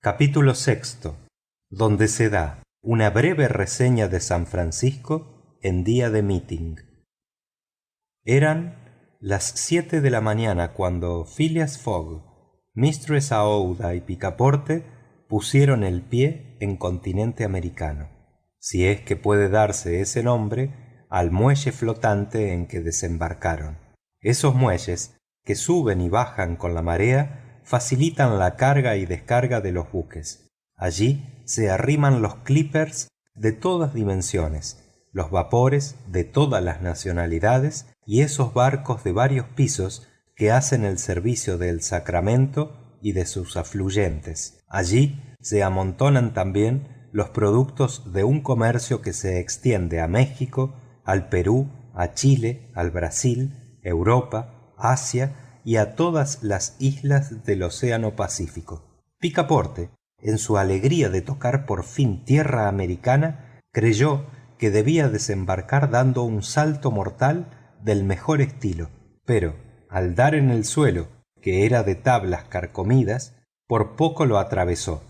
Capítulo sexto, donde se da una breve reseña de San Francisco en día de meeting. Eran las 7 de la mañana cuando Phileas Fogg, Mistress Aouida y Picaporte pusieron el pie en continente americano, si es que puede darse ese nombre al muelle flotante en que desembarcaron. Esos muelles, que suben y bajan con la marea, facilitan la carga y descarga de los buques. Allí se arriman los clippers de todas dimensiones, los vapores de todas las nacionalidades y esos barcos de varios pisos que hacen el servicio del Sacramento y de sus afluentes. Allí se amontonan también los productos de un comercio que se extiende a México, al Perú, a Chile, al Brasil, Europa, Asia y a todas las islas del Océano Pacífico. Picaporte, en su alegría de tocar por fin tierra americana, creyó que debía desembarcar dando un salto mortal del mejor estilo, pero al dar en el suelo, que era de tablas carcomidas, por poco lo atravesó.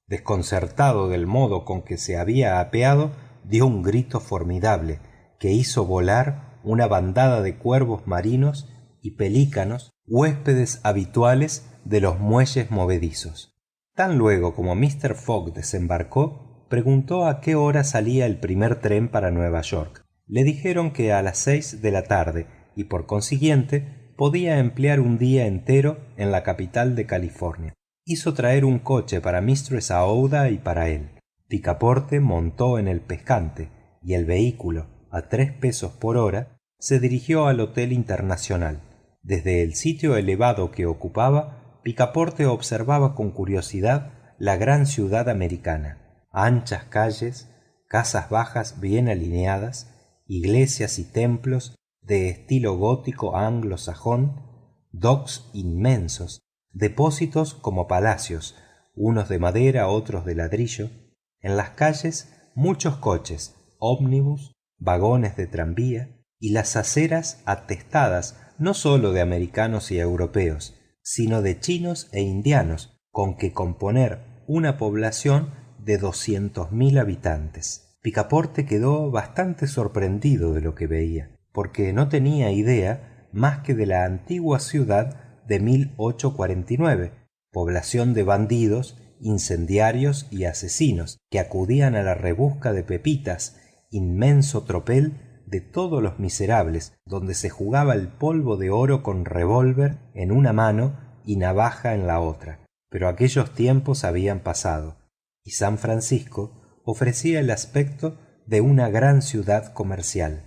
Desconcertado del modo con que se había apeado, dio un grito formidable que hizo volar una bandada de cuervos marinos y pelícanos, huéspedes habituales de los muelles movedizos. Tan luego como Mr. Fogg desembarcó, preguntó a qué hora salía el primer tren para Nueva York. Le dijeron que a las 6 de la tarde y por consiguiente podía emplear un día entero en la capital de California. Hizo traer un coche para Mistress Aouida y para él. Picaporte montó en el pescante y el vehículo, a 3 pesos por hora, se dirigió al Hotel Internacional. Desde el sitio elevado que ocupaba, Picaporte observaba con curiosidad la gran ciudad americana. Anchas calles, casas bajas bien alineadas, iglesias y templos de estilo gótico anglosajón, docks inmensos, depósitos como palacios, unos de madera, otros de ladrillo. En las calles muchos coches, ómnibus, vagones de tranvía y las aceras atestadas no solo de americanos y europeos, sino de chinos e indianos, con que componer una población de 200.000 habitantes. Picaporte quedó bastante sorprendido de lo que veía, porque no tenía idea más que de la antigua ciudad de 1849, población de bandidos, incendiarios y asesinos, que acudían a la rebusca de pepitas, inmenso tropel de todos los miserables, donde se jugaba el polvo de oro con revólver en una mano y navaja en la otra. Pero aquellos tiempos habían pasado, y San Francisco ofrecía el aspecto de una gran ciudad comercial.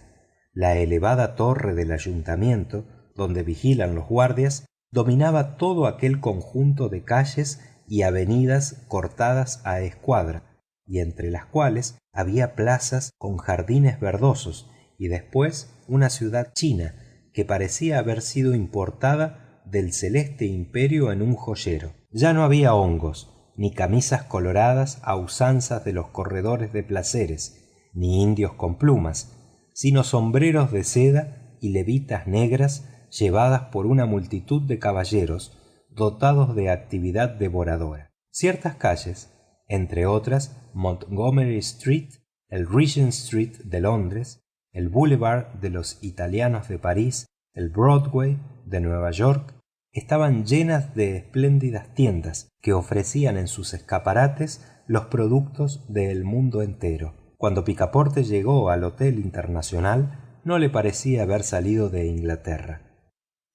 La elevada torre del ayuntamiento, donde vigilan los guardias, dominaba todo aquel conjunto de calles y avenidas cortadas a escuadra, y entre las cuales había plazas con jardines verdosos, y después una ciudad china que parecía haber sido importada del celeste imperio en un joyero. Ya no había hongos, ni camisas coloradas a usanzas de los corredores de placeres, ni indios con plumas, sino sombreros de seda y levitas negras llevadas por una multitud de caballeros dotados de actividad devoradora. Ciertas calles, entre otras Montgomery Street, el Regent Street de Londres, el Boulevard de los Italianos de París, el Broadway de Nueva York, estaban llenas de espléndidas tiendas que ofrecían en sus escaparates los productos del mundo entero. Cuando Picaporte llegó al Hotel Internacional, no le parecía haber salido de Inglaterra.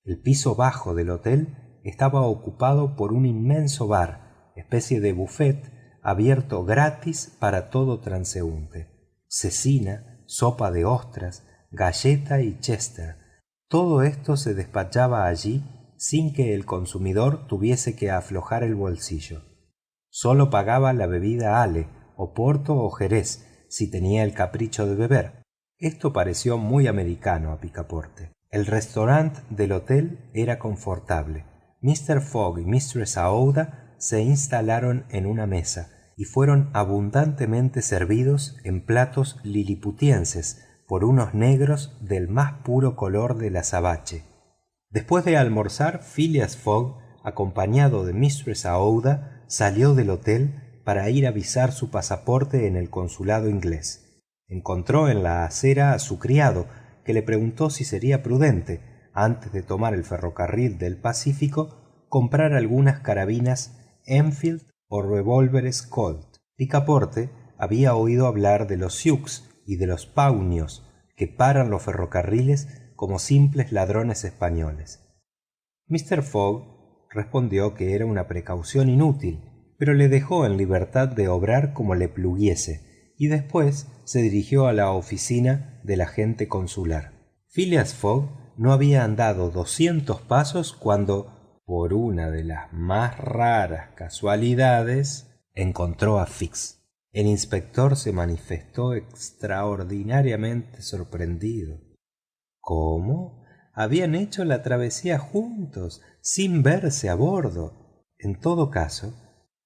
El piso bajo del hotel estaba ocupado por un inmenso bar, especie de buffet, abierto gratis para todo transeúnte. Cecina, sopa de ostras, galleta y chester. Todo esto se despachaba allí sin que el consumidor tuviese que aflojar el bolsillo. Solo pagaba la bebida ale, oporto o jerez, si tenía el capricho de beber. Esto pareció muy americano a Picaporte. El restaurante del hotel era confortable. Mr. Fogg y Mistress Aouida se instalaron en una mesa y fueron abundantemente servidos en platos liliputienses por unos negros del más puro color del azabache. Después de almorzar, Phileas Fogg, acompañado de Mistress Aouida, salió del hotel para ir a visar su pasaporte en el consulado inglés. Encontró en la acera a su criado, que le preguntó si sería prudente, antes de tomar el ferrocarril del Pacífico, comprar algunas carabinas Enfield o revólveres Colt. Picaporte había oído hablar de los sioux y de los pawnios, que paran los ferrocarriles como simples ladrones españoles. Mr. Fogg respondió que era una precaución inútil, pero le dejó en libertad de obrar como le pluguiese, y después se dirigió a la oficina del agente consular. Phileas Fogg no había andado 200 pasos cuando, por una de las más raras casualidades, encontró a Fix. El inspector se manifestó extraordinariamente sorprendido. ¿Cómo? Habían hecho la travesía juntos, sin verse a bordo. En todo caso,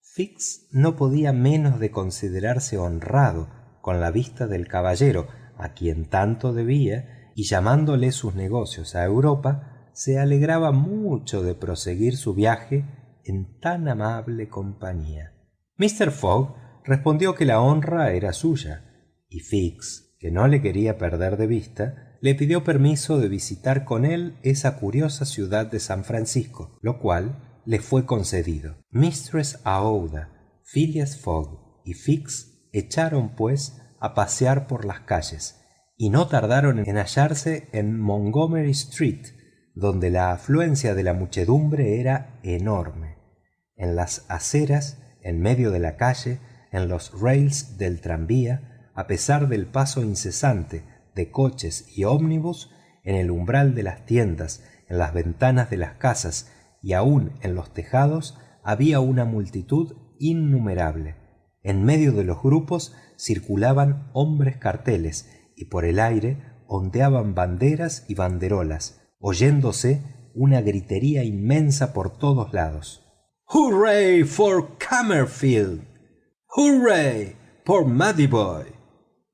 Fix no podía menos de considerarse honrado con la vista del caballero, a quien tanto debía, y llamándole sus negocios a Europa, se alegraba mucho de proseguir su viaje en tan amable compañía. Mr. Fogg respondió que la honra era suya, y Fix, que no le quería perder de vista, le pidió permiso de visitar con él esa curiosa ciudad de San Francisco, lo cual le fue concedido. Mistress Aouida, Phileas Fogg y Fix echaron pues a pasear por las calles, y no tardaron en hallarse en Montgomery Street, donde la afluencia de la muchedumbre era enorme. En las aceras, en medio de la calle, en los rails del tranvía, a pesar del paso incesante de coches y ómnibus, en el umbral de las tiendas, en las ventanas de las casas y aun en los tejados, había una multitud innumerable. En medio de los grupos circulaban hombres carteles y por el aire ondeaban banderas y banderolas, oyéndose una gritería inmensa por todos lados. «¡Hurray for Camerfield! ¡Hurray por Muddyboy!».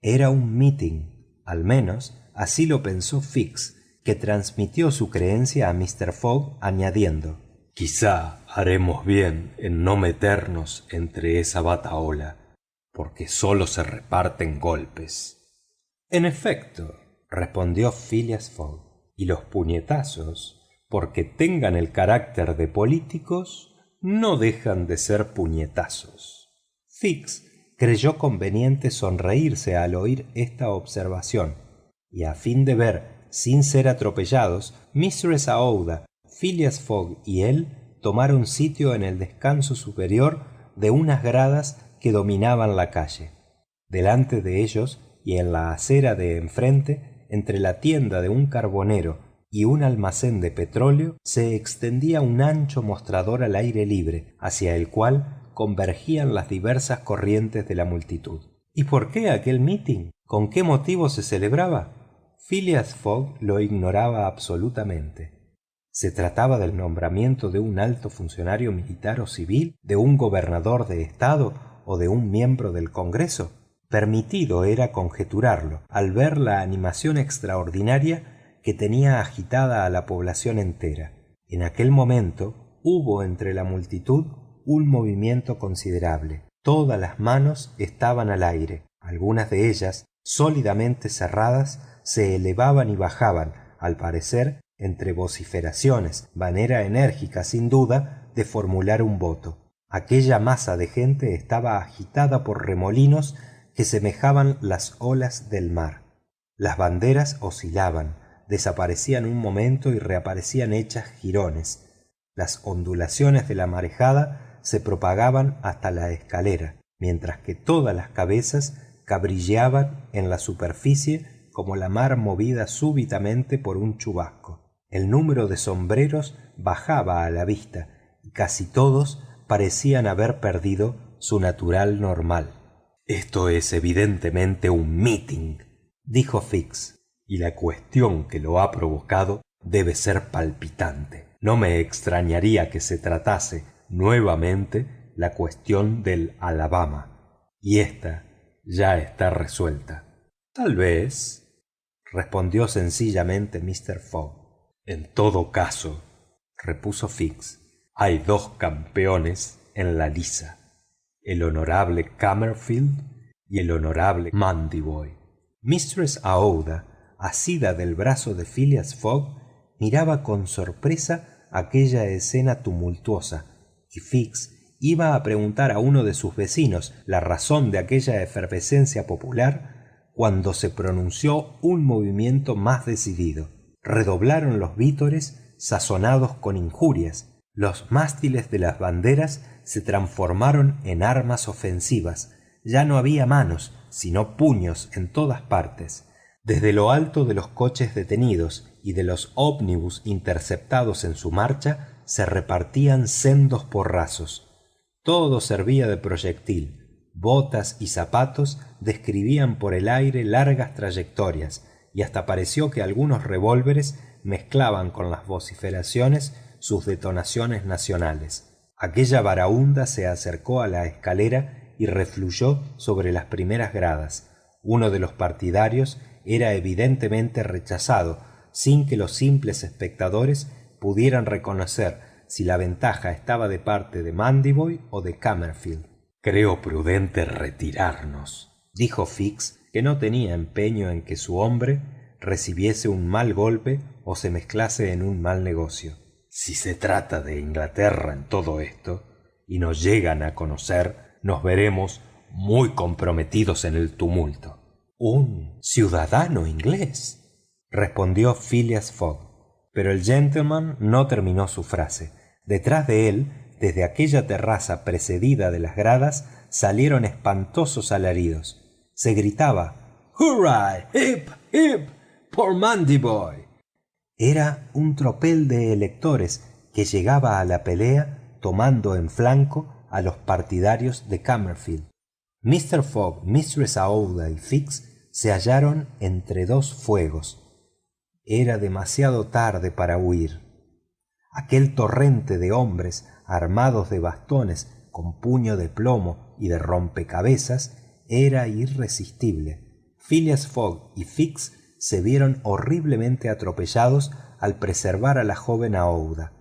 Era un meeting, al menos así lo pensó Fix, que transmitió su creencia a Mr. Fogg añadiendo: «Quizá haremos bien en no meternos entre esa batahola, porque sólo se reparten golpes». «En efecto», respondió Phileas Fogg, «y los puñetazos, porque tengan el carácter de políticos, no dejan de ser puñetazos». Fix creyó conveniente sonreírse al oír esta observación, y a fin de ver sin ser atropellados, Mistress Aouida, Phileas Fogg y él tomaron sitio en el descanso superior de unas gradas que dominaban la calle. Delante de ellos y en la acera de enfrente, entre la tienda de un carbonero y un almacén de petróleo, se extendía un ancho mostrador al aire libre, hacia el cual convergían las diversas corrientes de la multitud. ¿Y por qué aquel meeting? ¿Con qué motivo se celebraba? Phileas Fogg lo ignoraba absolutamente. ¿Se trataba del nombramiento de un alto funcionario militar o civil, de un gobernador de estado o de un miembro del Congreso? Permitido era conjeturarlo al ver la animación extraordinaria que tenía agitada a la población entera. En aquel momento hubo entre la multitud un movimiento considerable. Todas las manos estaban al aire. Algunas de ellas, sólidamente cerradas, se elevaban y bajaban, al parecer, entre vociferaciones, manera enérgica sin duda de formular un voto. Aquella masa de gente estaba agitada por remolinos que semejaban las olas del mar. Las banderas oscilaban, desaparecían un momento y reaparecían hechas jirones. Las ondulaciones de la marejada se propagaban hasta la escalera, mientras que todas las cabezas cabrilleaban en la superficie como la mar movida súbitamente por un chubasco. El número de sombreros bajaba a la vista y casi todos parecían haber perdido su natural normal. «Esto es evidentemente un meeting», dijo Fix, «y la cuestión que lo ha provocado debe ser palpitante. No me extrañaría que se tratase nuevamente la cuestión del Alabama, y esta ya está resuelta». «Tal vez», respondió sencillamente Mr. Fogg. «En todo caso», repuso Fix, «hay dos campeones en la lisa: el honorable Cammerfield y el honorable Mandiboy. Mistress Aouida, asida del brazo de Phileas Fogg, miraba con sorpresa aquella escena tumultuosa, y Fix iba a preguntar a uno de sus vecinos la razón de aquella efervescencia popular cuando se pronunció un movimiento más decidido. Redoblaron los vítores sazonados con injurias. Los mástiles de las banderas se transformaron en armas ofensivas. Ya no había manos, sino puños en todas partes. Desde lo alto de los coches detenidos y de los ómnibus interceptados en su marcha se repartían sendos porrazos. Todo servía de proyectil. Botas y zapatos describían por el aire largas trayectorias, y hasta pareció que algunos revólveres mezclaban con las vociferaciones sus detonaciones nacionales. Aquella baraúnda se acercó a la escalera y refluyó sobre las primeras gradas. Uno de los partidarios era evidentemente rechazado, sin que los simples espectadores pudieran reconocer si la ventaja estaba de parte de Mandiboy o de Cammerfield. «Creo prudente retirarnos», dijo Fix, que no tenía empeño en que su hombre recibiese un mal golpe o se mezclase en un mal negocio. «Si se trata de Inglaterra en todo esto, y nos llegan a conocer, nos veremos muy comprometidos en el tumulto». «Un ciudadano inglés», respondió Phileas Fogg, pero el gentleman no terminó su frase. Detrás de él, desde aquella terraza precedida de las gradas, salieron espantosos alaridos. Se gritaba: «¡Hurray! ¡Hip, hip! ¡Por Mandiboy!». Era un tropel de electores que llegaba a la pelea tomando en flanco a los partidarios de Cammerfield. Mr. Fogg, Mistress Aouida y Fix se hallaron entre dos fuegos. Era demasiado tarde para huir. Aquel torrente de hombres armados de bastones con puño de plomo y de rompecabezas era irresistible. Phileas Fogg y Fix se vieron horriblemente atropellados al preservar a la joven Aouida.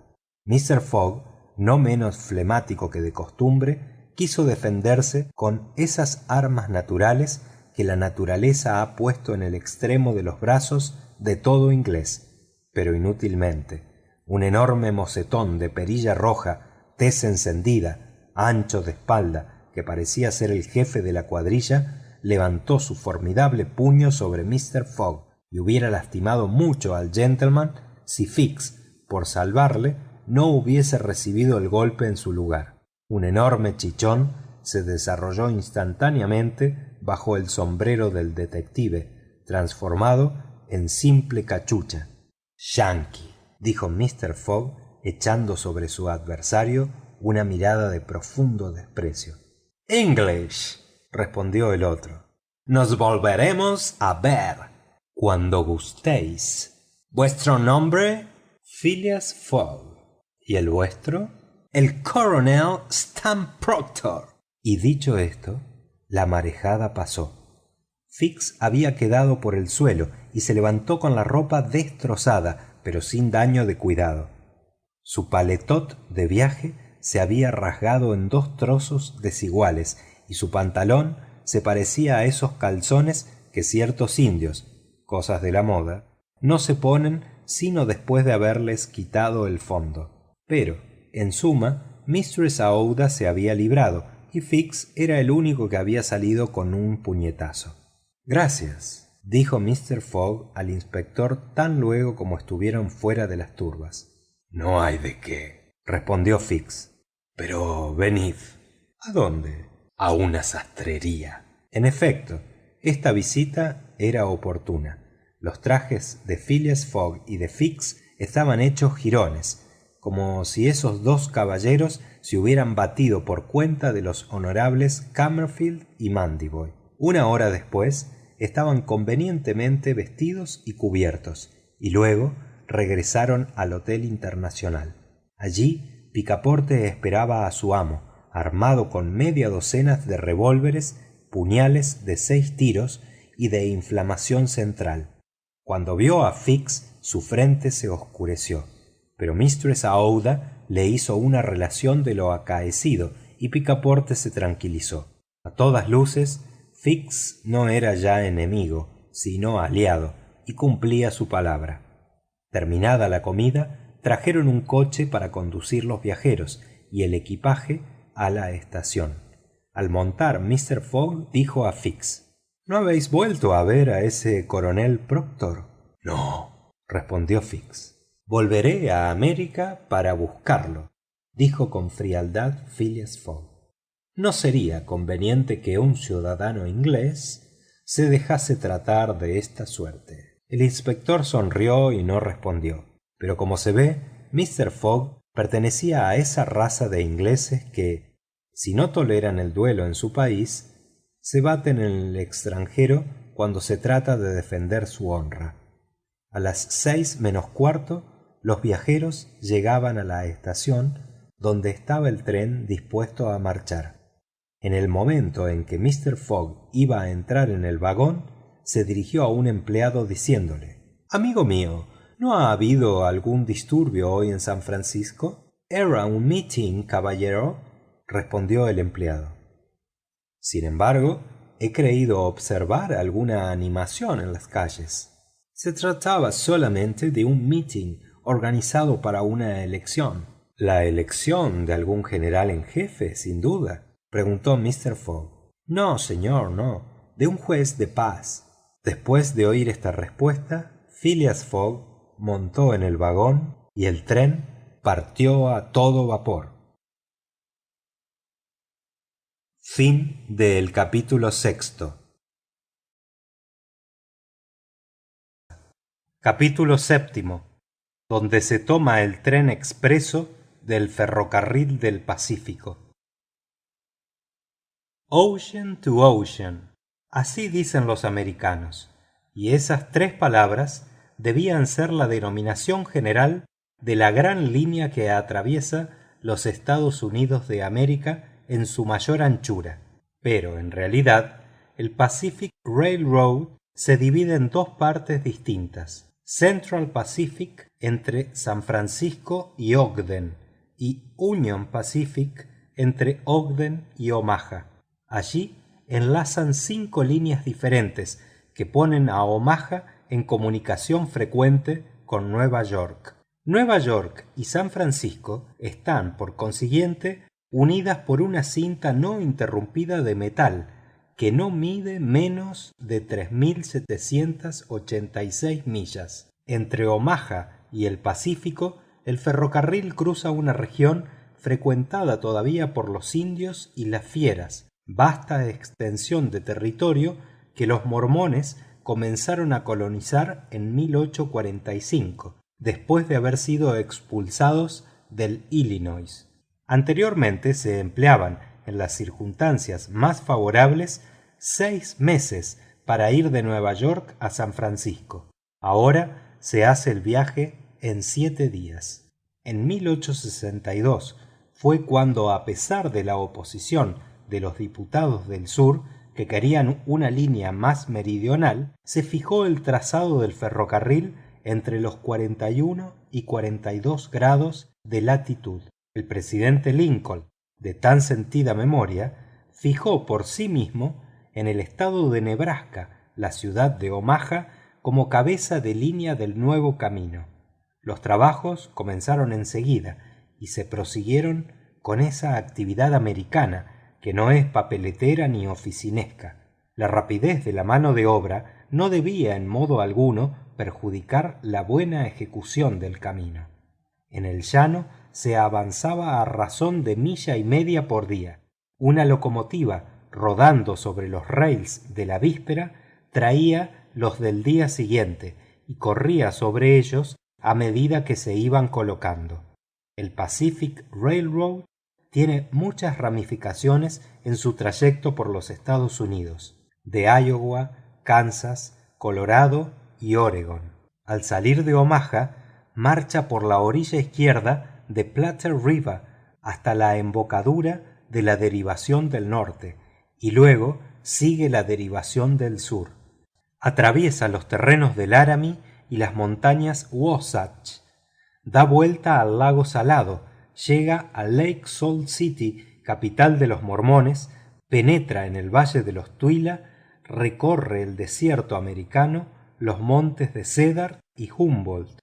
Mr. Fogg, no menos flemático que de costumbre, quiso defenderse con esas armas naturales que la naturaleza ha puesto en el extremo de los brazos de todo inglés, pero inútilmente. Un enorme mocetón de perilla roja, tez encendida, ancho de espalda, que parecía ser el jefe de la cuadrilla, levantó su formidable puño sobre Mr. Fogg y hubiera lastimado mucho al gentleman si Fix, por salvarle, no hubiese recibido el golpe en su lugar. Un enorme chichón se desarrolló instantáneamente bajo el sombrero del detective, transformado en simple cachucha. «Yankee», dijo Mr. Fogg, echando sobre su adversario una mirada de profundo desprecio. «English», respondió el otro. «Nos volveremos a ver cuando gustéis. ¿Vuestro nombre?» «Phileas Fogg». «¿Y el vuestro?» «El coronel Stamp Proctor». Y dicho esto, la marejada pasó. Fix había quedado por el suelo y se levantó con la ropa destrozada, pero sin daño de cuidado. Su paletot de viaje se había rasgado en dos trozos desiguales y su pantalón se parecía a esos calzones que ciertos indios, cosas de la moda, no se ponen sino después de haberles quitado el fondo. Pero, en suma, Mistress Aouida se había librado y Fix era el único que había salido con un puñetazo. «Gracias», dijo Mr. Fogg al inspector tan luego como estuvieron fuera de las turbas. «No hay de qué», respondió Fix. «Pero venid». «¿A dónde?» «A una sastrería». En efecto, esta visita era oportuna. Los trajes de Phileas Fogg y de Fix estaban hechos jirones, como si esos dos caballeros se hubieran batido por cuenta de los honorables Cammerfield y Mandiboy. Una hora después estaban convenientemente vestidos y cubiertos, y luego regresaron al Hotel Internacional. Allí Picaporte esperaba a su amo, armado con media docena de revólveres, puñales de 6 tiros y de inflamación central. Cuando vio a Fix, su frente se oscureció, pero Mistress Aouida le hizo una relación de lo acaecido y Picaporte se tranquilizó. A todas luces, Fix no era ya enemigo, sino aliado, y cumplía su palabra. Terminada la comida, trajeron un coche para conducir los viajeros y el equipaje a la estación. Al montar, Mr. Fogg dijo a Fix: «¿No habéis vuelto a ver a ese coronel Proctor?» «No», respondió Fix. «Volveré a América para buscarlo», dijo con frialdad Phileas Fogg. «No sería conveniente que un ciudadano inglés se dejase tratar de esta suerte». El inspector sonrió y no respondió, pero como se ve, Mr. Fogg pertenecía a esa raza de ingleses que, si no toleran el duelo en su país, se baten en el extranjero cuando se trata de defender su honra. A las 6 menos cuarto, los viajeros llegaban a la estación donde estaba el tren dispuesto a marchar. En el momento en que Mr. Fogg iba a entrar en el vagón, se dirigió a un empleado diciéndole: «Amigo mío, ¿no ha habido algún disturbio hoy en San Francisco?» «Era un meeting, caballero», respondió el empleado. «Sin embargo, he creído observar alguna animación en las calles». «Se trataba solamente de un meeting organizado para una elección». «¿La elección de algún general en jefe, sin duda?», preguntó Mr. Fogg. «No, señor, no. De un juez de paz». Después de oír esta respuesta, Phileas Fogg montó en el vagón y el tren partió a todo vapor. Fin del capítulo 6. Capítulo 7. Donde se toma el tren expreso del ferrocarril del Pacífico. Ocean to ocean, así dicen los americanos, y esas 3 palabras debían ser la denominación general de la gran línea que atraviesa los Estados Unidos de América en su mayor anchura. Pero en realidad el Pacific Railroad se divide en 2 partes distintas: Central Pacific entre San Francisco y Ogden y Union Pacific entre Ogden y Omaha. Allí enlazan 5 líneas diferentes que ponen a Omaha en comunicación frecuente con Nueva York. Nueva York y San Francisco están, por consiguiente, unidas por una cinta no interrumpida de metal que no mide menos de 3.786 millas. Entre Omaha y el Pacífico, el ferrocarril cruza una región frecuentada todavía por los indios y las fieras, vasta extensión de territorio que los mormones comenzaron a colonizar en 1845, después de haber sido expulsados del Illinois. Anteriormente se empleaban, en las circunstancias más favorables, 6 meses para ir de Nueva York a San Francisco. Ahora se hace el viaje en 7 días. En 1862 fue cuando, a pesar de la oposición de los diputados del sur, que querían una línea más meridional, se fijó el trazado del ferrocarril entre los 41 y 42 grados de latitud. El presidente Lincoln, de tan sentida memoria, fijó por sí mismo en el estado de Nebraska la ciudad de Omaha como cabeza de línea del nuevo camino. Los trabajos comenzaron enseguida y se prosiguieron con esa actividad americana que no es papeletera ni oficinesca. La rapidez de la mano de obra no debía en modo alguno perjudicar la buena ejecución del camino. En el llano se avanzaba a razón de 1,5 millas por día. Una locomotiva rodando sobre los rails de la víspera traía los del día siguiente y corría sobre ellos a medida que se iban colocando. El Pacific Railroad tiene muchas ramificaciones en su trayecto por los Estados Unidos, de Iowa, Kansas, Colorado y Oregon. Al salir de Omaha, marcha por la orilla izquierda de Platte River hasta la embocadura de la derivación del norte y luego sigue la derivación del sur. Atraviesa los terrenos del Laramie y las montañas Wasatch. da vuelta al lago Salado, llega a Lake Salt City, capital de los mormones, penetra en el valle de los Tuilla, recorre el desierto americano, los montes de Cedar y Humboldt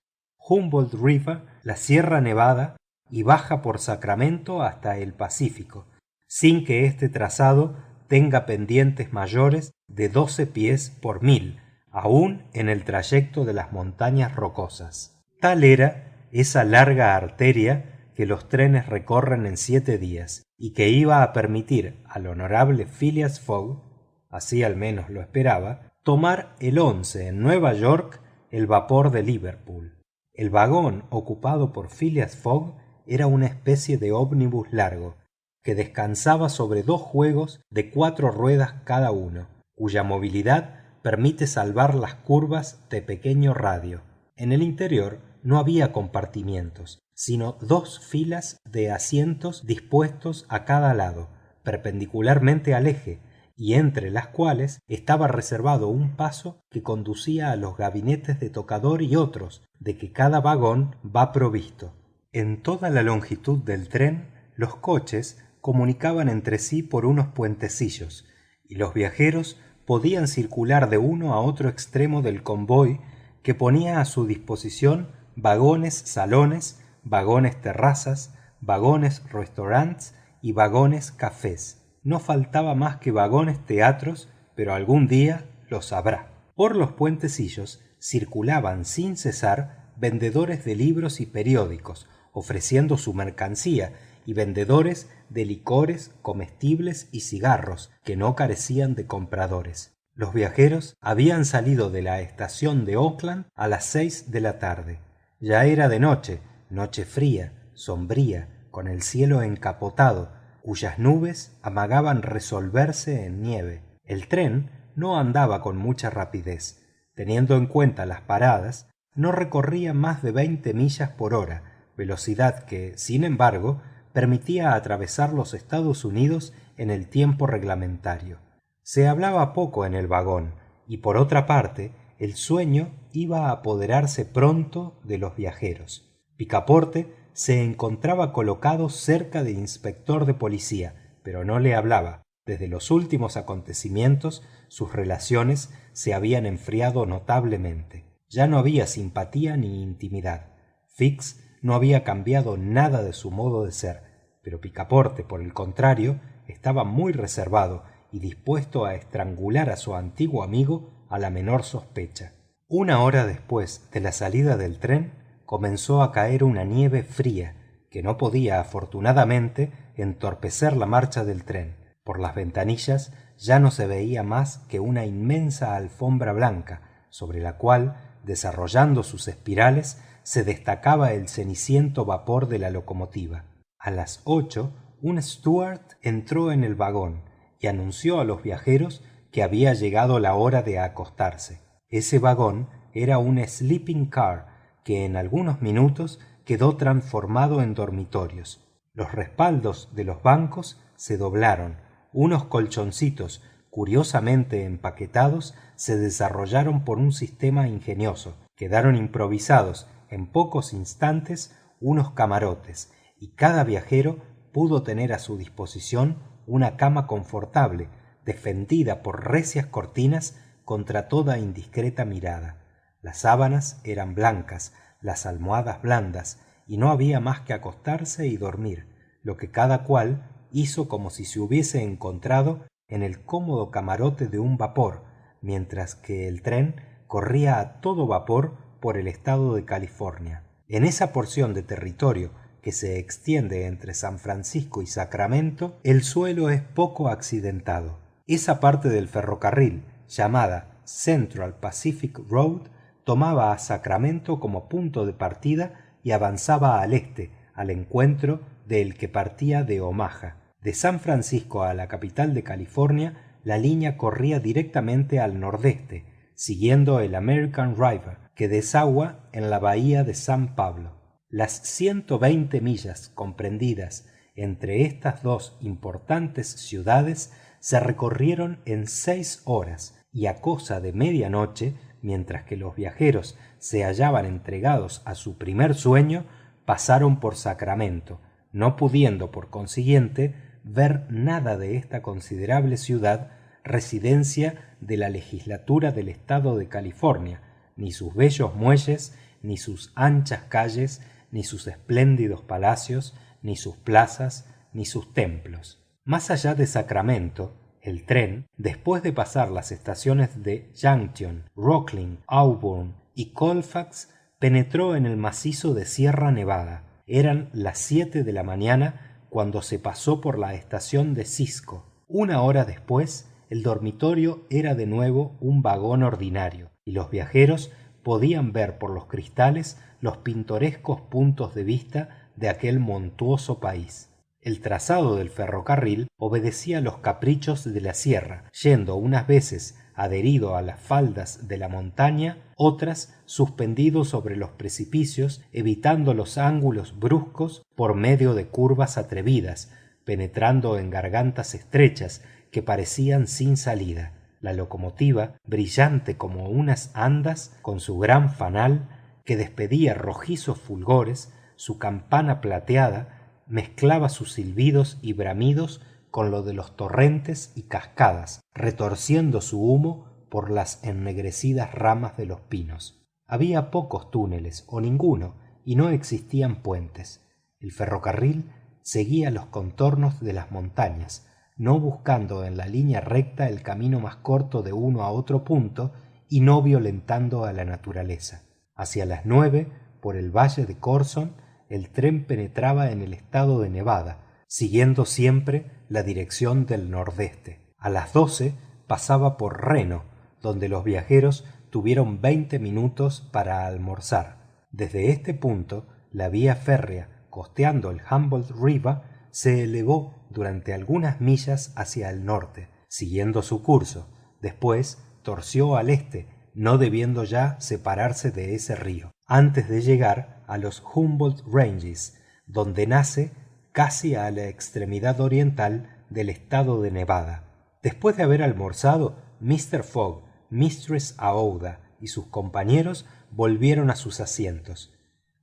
River, la Sierra Nevada, y baja por Sacramento hasta el Pacífico, sin que este trazado tenga pendientes mayores de 12 pies por mil, aún en el trayecto de las montañas rocosas. Tal era esa larga arteria que los trenes recorren en 7 días y que iba a permitir al honorable Phileas Fogg, así al menos lo esperaba, tomar el 11 en Nueva York el vapor de Liverpool. El vagón ocupado por Phileas Fogg era una especie de ómnibus largo que descansaba sobre 2 juegos de 4 ruedas cada uno, cuya movilidad permite salvar las curvas de pequeño radio. En el interior no había compartimientos, sino 2 filas de asientos dispuestos a cada lado, perpendicularmente al eje, y entre las cuales estaba reservado un paso que conducía a los gabinetes de tocador y otros de que cada vagón va provisto. En toda la longitud del tren, los coches comunicaban entre sí por unos puentecillos, y los viajeros podían circular de uno a otro extremo del convoy, que ponía a su disposición vagones salones, vagones terrazas, vagones restaurantes y vagones cafés. No faltaba más que vagones teatros, pero algún día los habrá. Por los puentecillos circulaban sin cesar vendedores de libros y periódicos, ofreciendo su mercancía, y vendedores de licores, comestibles y cigarros que no carecían de compradores. Los viajeros habían salido de la estación de Oakland a las 6 de la tarde. Ya era de noche, noche fría, sombría, con el cielo encapotado, cuyas nubes amagaban resolverse en nieve. El tren no andaba con mucha rapidez. Teniendo en cuenta las paradas, no recorría más de 20 millas por hora, velocidad que, sin embargo, permitía atravesar los Estados Unidos en el tiempo reglamentario. Se hablaba poco en el vagón y, por otra parte, el sueño iba a apoderarse pronto de los viajeros. Picaporte se encontraba colocado cerca del inspector de policía, pero no le hablaba. Desde los últimos acontecimientos sus relaciones se habían enfriado notablemente. Ya no había simpatía ni intimidad. Fix no había cambiado nada de su modo de ser, pero Picaporte, por el contrario, estaba muy reservado y dispuesto a estrangular a su antiguo amigo a la menor sospecha. Una hora después de la salida del tren comenzó a caer una nieve fría que no podía afortunadamente entorpecer la marcha del tren. Por las ventanillas ya no se veía más que una inmensa alfombra blanca sobre la cual, desarrollando sus espirales, se destacaba el ceniciento vapor de la locomotora. A las 8 un steward entró en el vagón y anunció a los viajeros que había llegado la hora de acostarse. Ese vagón era un sleeping car que en algunos minutos quedó transformado en dormitorios. Los respaldos de los bancos se doblaron, unos colchoncitos curiosamente empaquetados se desarrollaron por un sistema ingenioso, quedaron improvisados en pocos instantes unos camarotes y cada viajero pudo tener a su disposición una cama confortable, defendida por recias cortinas contra toda indiscreta mirada. Las sábanas eran blancas, las almohadas blandas, y no había más que acostarse y dormir, lo que cada cual hizo como si se hubiese encontrado en el cómodo camarote de un vapor, mientras que el tren corría a todo vapor por el estado de California. En esa porción de territorio que se extiende entre San Francisco y Sacramento, el suelo es poco accidentado. Esa parte del ferrocarril, llamada Central Pacific Road, tomaba a Sacramento como punto de partida y avanzaba al este, al encuentro del que partía de Omaha. De San Francisco a la capital de California, la línea corría directamente al nordeste, siguiendo el American River, que desagua en la bahía de San Pablo. Las 120 millas comprendidas entre estas dos importantes ciudades se recorrieron en 6 horas y a cosa de medianoche mientras que los viajeros se hallaban entregados a su primer sueño, pasaron por Sacramento, no pudiendo por consiguiente ver nada de esta considerable ciudad, residencia de la legislatura del estado de California, ni sus bellos muelles, ni sus anchas calles, ni sus espléndidos palacios, ni sus plazas, ni sus templos. Más allá de Sacramento, el tren, después de pasar las estaciones de Junction, Rocklin, Auburn y Colfax, penetró en el macizo de Sierra Nevada. Eran las 7 de la mañana cuando se pasó por la estación de Cisco. Una hora después, el dormitorio era de nuevo un vagón ordinario y los viajeros podían ver por los cristales los pintorescos puntos de vista de aquel montuoso país. El trazado del ferrocarril obedecía a los caprichos de la sierra, yendo unas veces adherido a las faldas de la montaña, otras suspendido sobre los precipicios, evitando los ángulos bruscos por medio de curvas atrevidas, penetrando en gargantas estrechas que parecían sin salida. La locomotiva, brillante como unas andas, con su gran fanal que despedía rojizos fulgores, su campana plateada, mezclaba sus silbidos y bramidos con lo de los torrentes y cascadas, retorciendo su humo por las ennegrecidas ramas de los pinos. Había pocos túneles o ninguno y no existían puentes. El ferrocarril seguía los contornos de las montañas, no buscando en la línea recta el camino más corto de uno a otro punto y no violentando a la naturaleza. Hacia las 9, por el valle de Corson, el tren penetraba en el estado de Nevada, siguiendo siempre la dirección del nordeste. A las 12 pasaba por Reno, donde los viajeros tuvieron 20 minutos para almorzar. Desde este punto, la vía férrea, costeando el Humboldt River, se elevó durante algunas millas hacia el norte, siguiendo su curso. Después torció al este, no debiendo ya separarse de ese río, antes de llegar a los Humboldt Ranges, donde nace casi a la extremidad oriental del estado de Nevada. Después de haber almorzado, Mr. Fogg, Mistress Aouida y sus compañeros volvieron a sus asientos.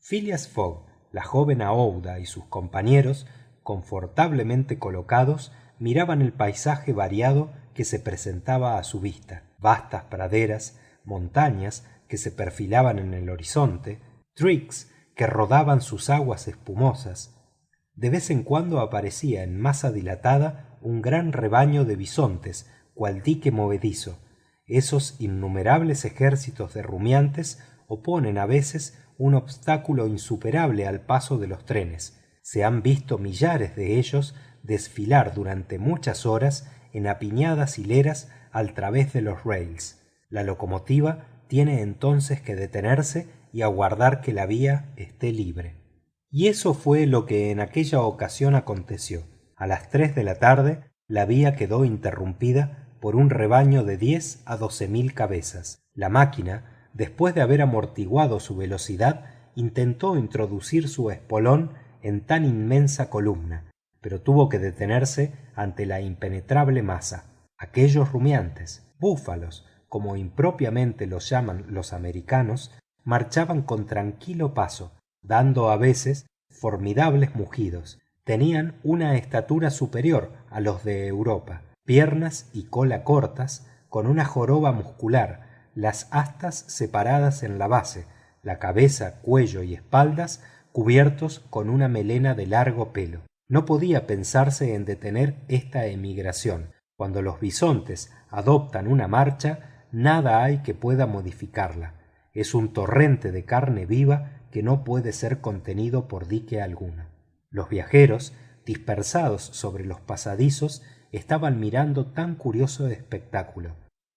Phileas Fogg, la joven Aouida y sus compañeros, confortablemente colocados, miraban el paisaje variado que se presentaba a su vista: vastas praderas, montañas que se perfilaban en el horizonte, creeks que rodaban sus aguas espumosas. De vez en cuando aparecía en masa dilatada un gran rebaño de bisontes, cual dique movedizo. Esos innumerables ejércitos de rumiantes oponen a veces un obstáculo insuperable al paso de los trenes. Se han visto millares de ellos desfilar durante muchas horas en apiñadas hileras al través de los rails. La locomotiva tiene entonces que detenerse y aguardar que la vía esté libre. Y eso fue lo que en aquella ocasión aconteció. A las 3 de la tarde la vía quedó interrumpida por un rebaño de 10 a 12,000 cabezas. La máquina, después de haber amortiguado su velocidad, intentó introducir su espolón en tan inmensa columna, pero tuvo que detenerse ante la impenetrable masa. Aquellos rumiantes, búfalos, como impropiamente los llaman los americanos, marchaban con tranquilo paso, dando a veces formidables mugidos. Tenían una estatura superior a los de Europa, piernas y cola cortas, con una joroba muscular, las astas separadas en la base, la cabeza, cuello y espaldas cubiertos con una melena de largo pelo. No podía pensarse en detener esta emigración. Cuando los bisontes adoptan una marcha, nada hay que pueda modificarla. Es un torrente de carne viva que no puede ser contenido por dique alguno. Los viajeros, dispersados sobre los pasadizos, estaban mirando tan curioso espectáculo,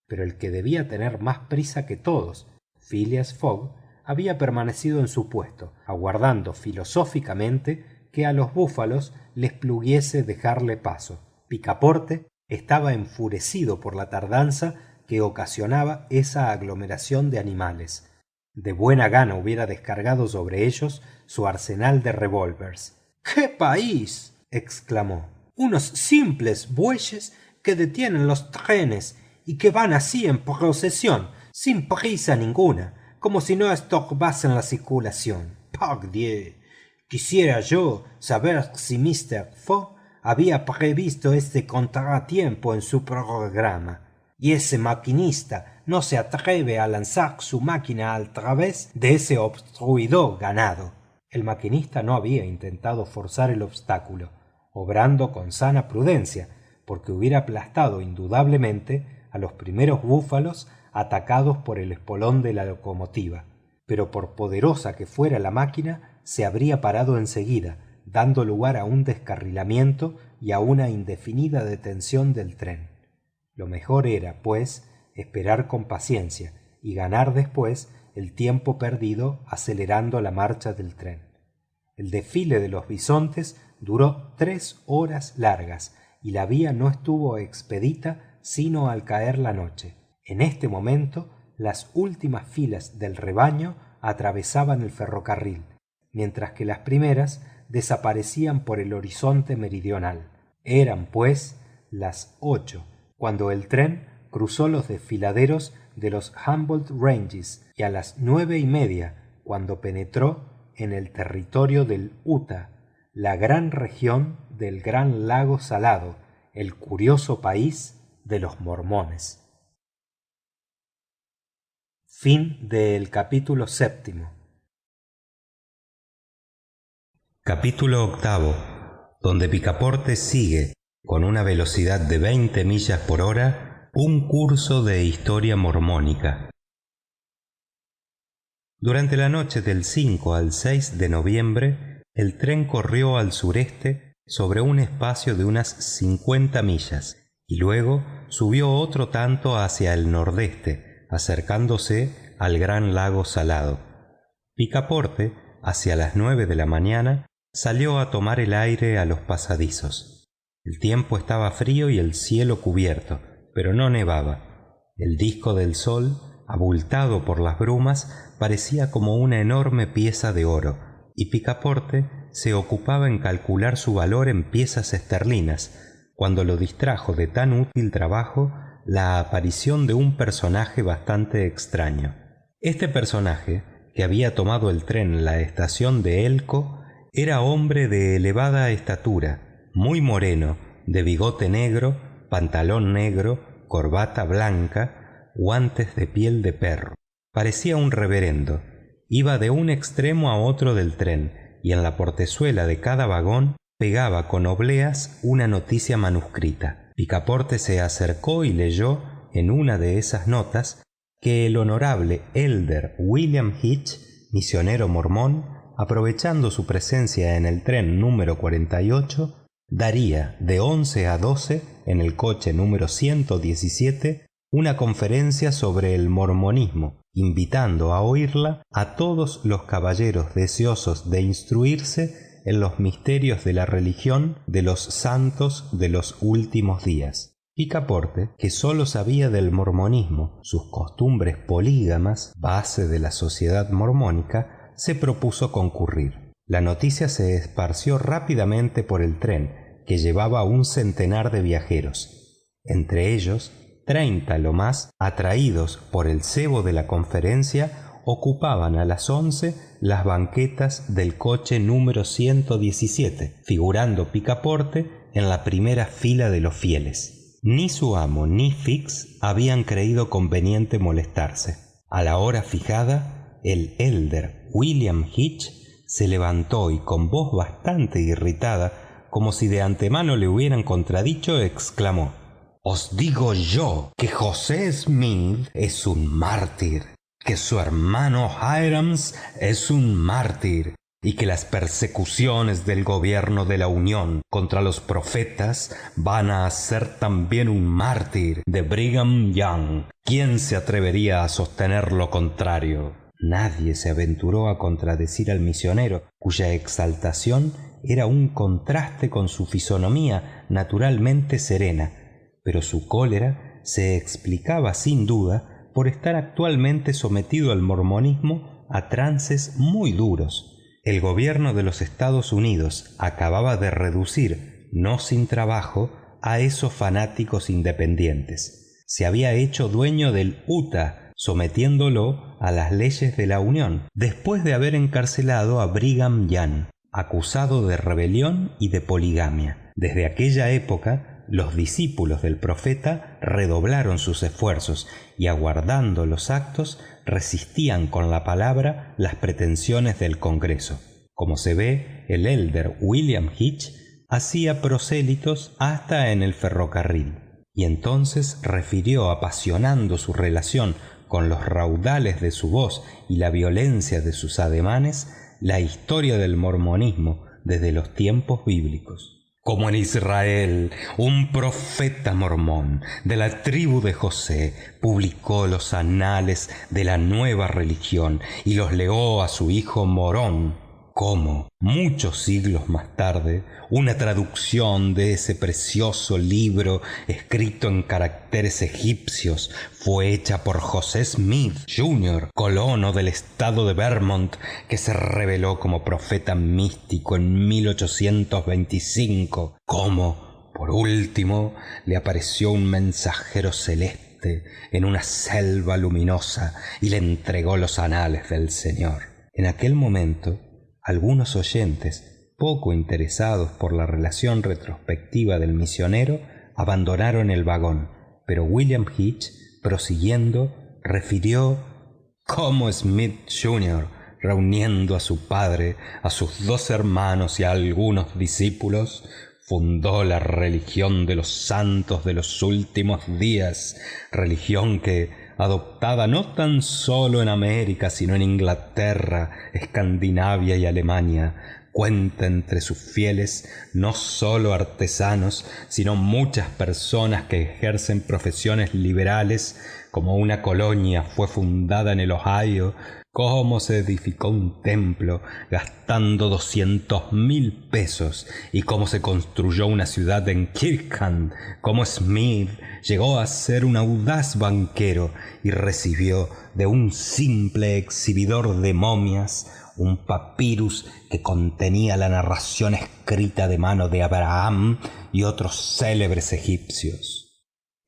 pero el que debía tener más prisa que todos, Phileas Fogg, había permanecido en su puesto, aguardando filosóficamente que a los búfalos les pluguiese dejarle paso. Picaporte estaba enfurecido por la tardanza que ocasionaba esa aglomeración de animales. De buena gana hubiera descargado sobre ellos su arsenal de revólveres. «¡Qué país!», exclamó. «Unos simples bueyes que detienen los trenes y que van así en procesión, sin prisa ninguna, como si no estorbasen la circulación. Pardieu, quisiera yo saber si Mister Fogg había previsto este contratiempo en su programa. Y ese maquinista no se atreve a lanzar su máquina al través de ese obstruidor ganado. El maquinista no había intentado forzar el obstáculo, obrando con sana prudencia, porque hubiera aplastado indudablemente a los primeros búfalos atacados por el espolón de la locomotora. Pero por poderosa que fuera la máquina, se habría parado enseguida, dando lugar a un descarrilamiento y a una indefinida detención del tren. Lo mejor era, pues, esperar con paciencia y ganar después el tiempo perdido acelerando la marcha del tren. El desfile de los bisontes duró 3 horas largas y la vía no estuvo expedita sino al caer la noche. En este momento, las últimas filas del rebaño atravesaban el ferrocarril, mientras que las primeras desaparecían por el horizonte meridional. Eran, pues, las 8 cuando el tren cruzó los desfiladeros de los Humboldt Ranges y a las 9:30 cuando penetró en el territorio del Utah, la gran región del Gran Lago Salado, el curioso país de los mormones. Fin del capítulo 7. Capítulo 8, donde Picaporte sigue con una velocidad de 20 millas por hora un curso de historia mormónica. Durante la noche del 5 al 6 de noviembre, el tren corrió al sureste sobre un espacio de unas 50 millas y luego subió otro tanto hacia el nordeste, acercándose al Gran Lago Salado. Picaporte, hacia las 9 de la mañana, salió a tomar el aire a los pasadizos. El tiempo estaba frío y el cielo cubierto, pero no nevaba. El disco del sol, abultado por las brumas, parecía como una enorme pieza de oro, y Picaporte se ocupaba en calcular su valor en piezas esterlinas, cuando lo distrajo de tan útil trabajo la aparición de un personaje bastante extraño. Este personaje, que había tomado el tren en la estación de Elko, era hombre de elevada estatura, muy moreno, de bigote negro, pantalón negro, corbata blanca, guantes de piel de perro. Parecía un reverendo. Iba de un extremo a otro del tren y en la portezuela de cada vagón pegaba con obleas una noticia manuscrita. Picaporte se acercó y leyó en una de esas notas que el honorable elder William Hitch, misionero mormón, aprovechando su presencia en el tren número 48, daría de 11 a 12 en el coche número 117 una conferencia sobre el mormonismo, invitando a oírla a todos los caballeros deseosos de instruirse en los misterios de la religión de los santos de los últimos días. Picaporte, que sólo sabía del mormonismo, sus costumbres polígamas, base de la sociedad mormónica, se propuso concurrir. La noticia se esparció rápidamente por el tren, que llevaba un centenar de viajeros, entre ellos 30 lo más, atraídos por el cebo de la conferencia, ocupaban a las 11 las banquetas del coche número 117, figurando Picaporte en la primera fila de los fieles. Ni su amo ni Fix habían creído conveniente molestarse. A la hora fijada, el elder William Hitch se levantó y con voz bastante irritada, como si de antemano le hubieran contradicho, exclamó: «Os digo yo que José Smith es un mártir, que su hermano Hiram es un mártir, y que las persecuciones del gobierno de la Unión contra los profetas van a hacer también un mártir de Brigham Young. ¿Quién se atrevería a sostener lo contrario?» Nadie se aventuró a contradecir al misionero, cuya exaltación era un contraste con su fisonomía naturalmente serena, pero su cólera se explicaba sin duda por estar actualmente sometido al mormonismo a trances muy duros. El gobierno de los Estados Unidos acababa de reducir, no sin trabajo, a esos fanáticos independientes. Se había hecho dueño del Utah, sometiéndolo a las leyes de la Unión, después de haber encarcelado a Brigham Young, acusado de rebelión y de poligamia. Desde aquella época, los discípulos del profeta redoblaron sus esfuerzos y, aguardando los actos, resistían con la palabra las pretensiones del Congreso. Como se ve, el elder William Hitch hacía prosélitos hasta en el ferrocarril, y entonces refirió, apasionando su relación con los raudales de su voz y la violencia de sus ademanes, la historia del mormonismo desde los tiempos bíblicos. Como en Israel, un profeta mormón de la tribu de José publicó los anales de la nueva religión y los legó a su hijo Morón. Como, muchos siglos más tarde, una traducción de ese precioso libro escrito en caracteres egipcios fue hecha por José Smith Jr., colono del estado de Vermont, que se reveló como profeta místico en 1825. Como, por último, le apareció un mensajero celeste en una selva luminosa y le entregó los anales del Señor. En aquel momento, algunos oyentes, poco interesados por la relación retrospectiva del misionero, abandonaron el vagón, pero William Hitch, prosiguiendo, refirió cómo Smith Jr., reuniendo a su padre, a sus 2 hermanos y a algunos discípulos, fundó la religión de los santos de los últimos días, religión que, adoptada no tan solo en América, sino en Inglaterra, Escandinavia y Alemania, cuenta entre sus fieles no solo artesanos, sino muchas personas que ejercen profesiones liberales, como una colonia fue fundada en el Ohio, cómo se edificó un templo gastando 200,000 pesos y cómo se construyó una ciudad en Kirkham, cómo Smith llegó a ser un audaz banquero y recibió de un simple exhibidor de momias un papyrus que contenía la narración escrita de mano de Abraham y otros célebres egipcios.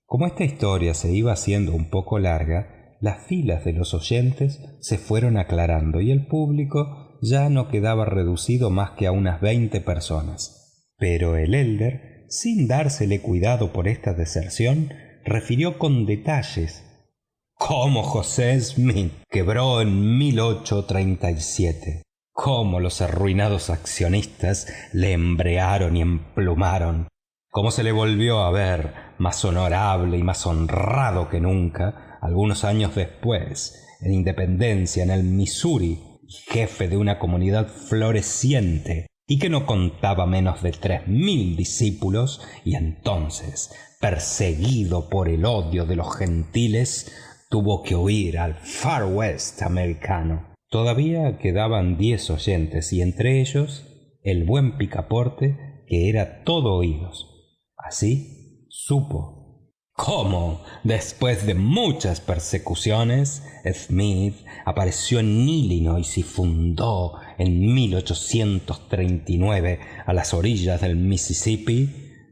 Como esta historia se iba haciendo un poco larga, las filas de los oyentes se fueron aclarando y el público ya no quedaba reducido más que a unas 20 personas. Pero el elder, sin dársele cuidado por esta deserción, refirió con detalles cómo José Smith quebró en 1837, cómo los arruinados accionistas le embrearon y emplumaron, cómo se le volvió a ver más honorable y más honrado que nunca algunos años después, en Independencia, en el Missouri, jefe de una comunidad floreciente y que no contaba menos de 3,000 discípulos, y entonces, perseguido por el odio de los gentiles, tuvo que huir al Far West americano. Todavía quedaban 10 oyentes y entre ellos el buen Picaporte, que era todo oídos. Así supo cómo, después de muchas persecuciones, Smith apareció en Illinois y fundó en 1839, a las orillas del Mississippi,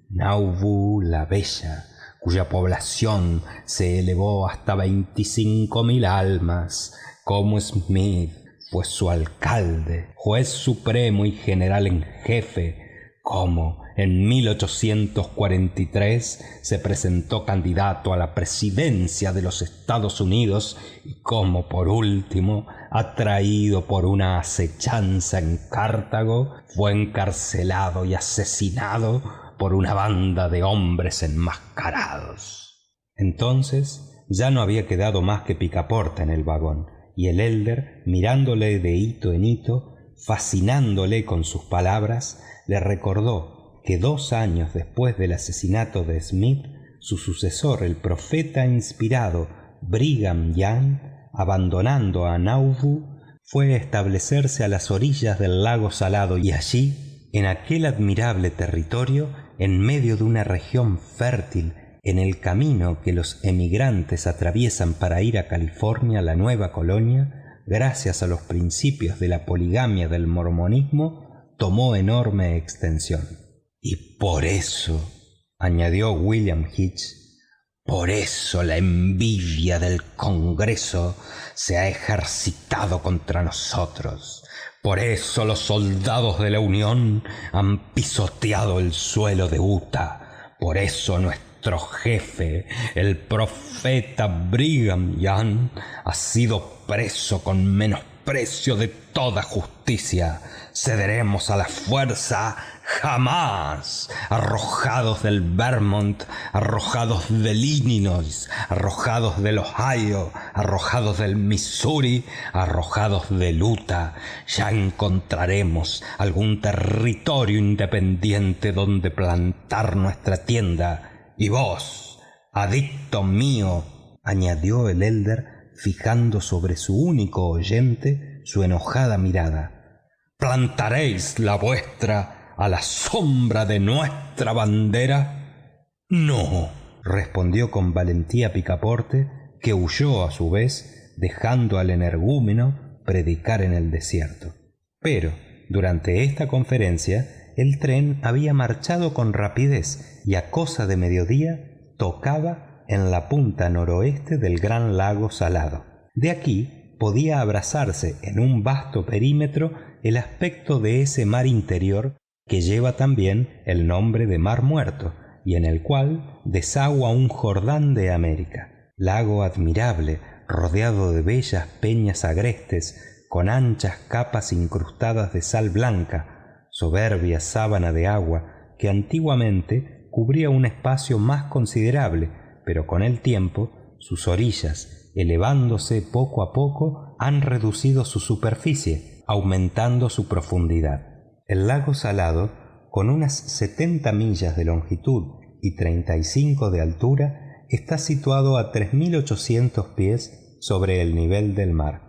Nauvoo la Bella, cuya población se elevó hasta 25,000 almas. Como Smith fue su alcalde, juez supremo y general en jefe, como en 1843 se presentó candidato a la presidencia de los Estados Unidos y como por último, atraído por una acechanza en Cartago, fue encarcelado y asesinado por una banda de hombres enmascarados. Entonces ya no había quedado más que Picaporte en el vagón, y el elder, mirándole de hito en hito, fascinándole con sus palabras, le recordó que 2 años después del asesinato de Smith, su sucesor, el profeta inspirado Brigham Young, abandonando a Nauvoo, fue a establecerse a las orillas del lago Salado y allí, en aquel admirable territorio, en medio de una región fértil, en el camino que los emigrantes atraviesan para ir a California, la nueva colonia, gracias a los principios de la poligamia del mormonismo, tomó enorme extensión. Y por eso, añadió William Hitch, Por eso la envidia del Congreso se ha ejercitado contra nosotros. Por eso los soldados de la Unión han pisoteado el suelo de Utah. Por eso nuestro jefe, el profeta Brigham Young, ha sido preso con menosprecio de toda justicia. Cederemos a la fuerza jamás. Arrojados del Vermont, arrojados del Illinois, arrojados del Ohio, arrojados del Missouri, arrojados del Utah, ya encontraremos algún territorio independiente donde plantar nuestra tienda. Y vos, adicto mío, añadió el elder, fijando sobre su único oyente su enojada mirada, ¿plantaréis la vuestra a la sombra de nuestra bandera? No, respondió con valentía Picaporte, que huyó a su vez, dejando al energúmeno predicar en el desierto. Pero durante esta conferencia el tren había marchado con rapidez y a cosa de mediodía tocaba en la punta noroeste del gran lago salado. De aquí podía abrazarse en un vasto perímetro el aspecto de ese mar interior que lleva también el nombre de Mar Muerto y en el cual desagua un Jordán de América. Lago admirable, rodeado de bellas peñas agrestes, con anchas capas incrustadas de sal blanca, soberbia sábana de agua que antiguamente cubría un espacio más considerable, pero con el tiempo sus orillas, elevándose poco a poco, han reducido su superficie, aumentando su profundidad. El lago Salado, con unas 70 millas de longitud y 35 de altura, está situado a 3.800 pies sobre el nivel del mar,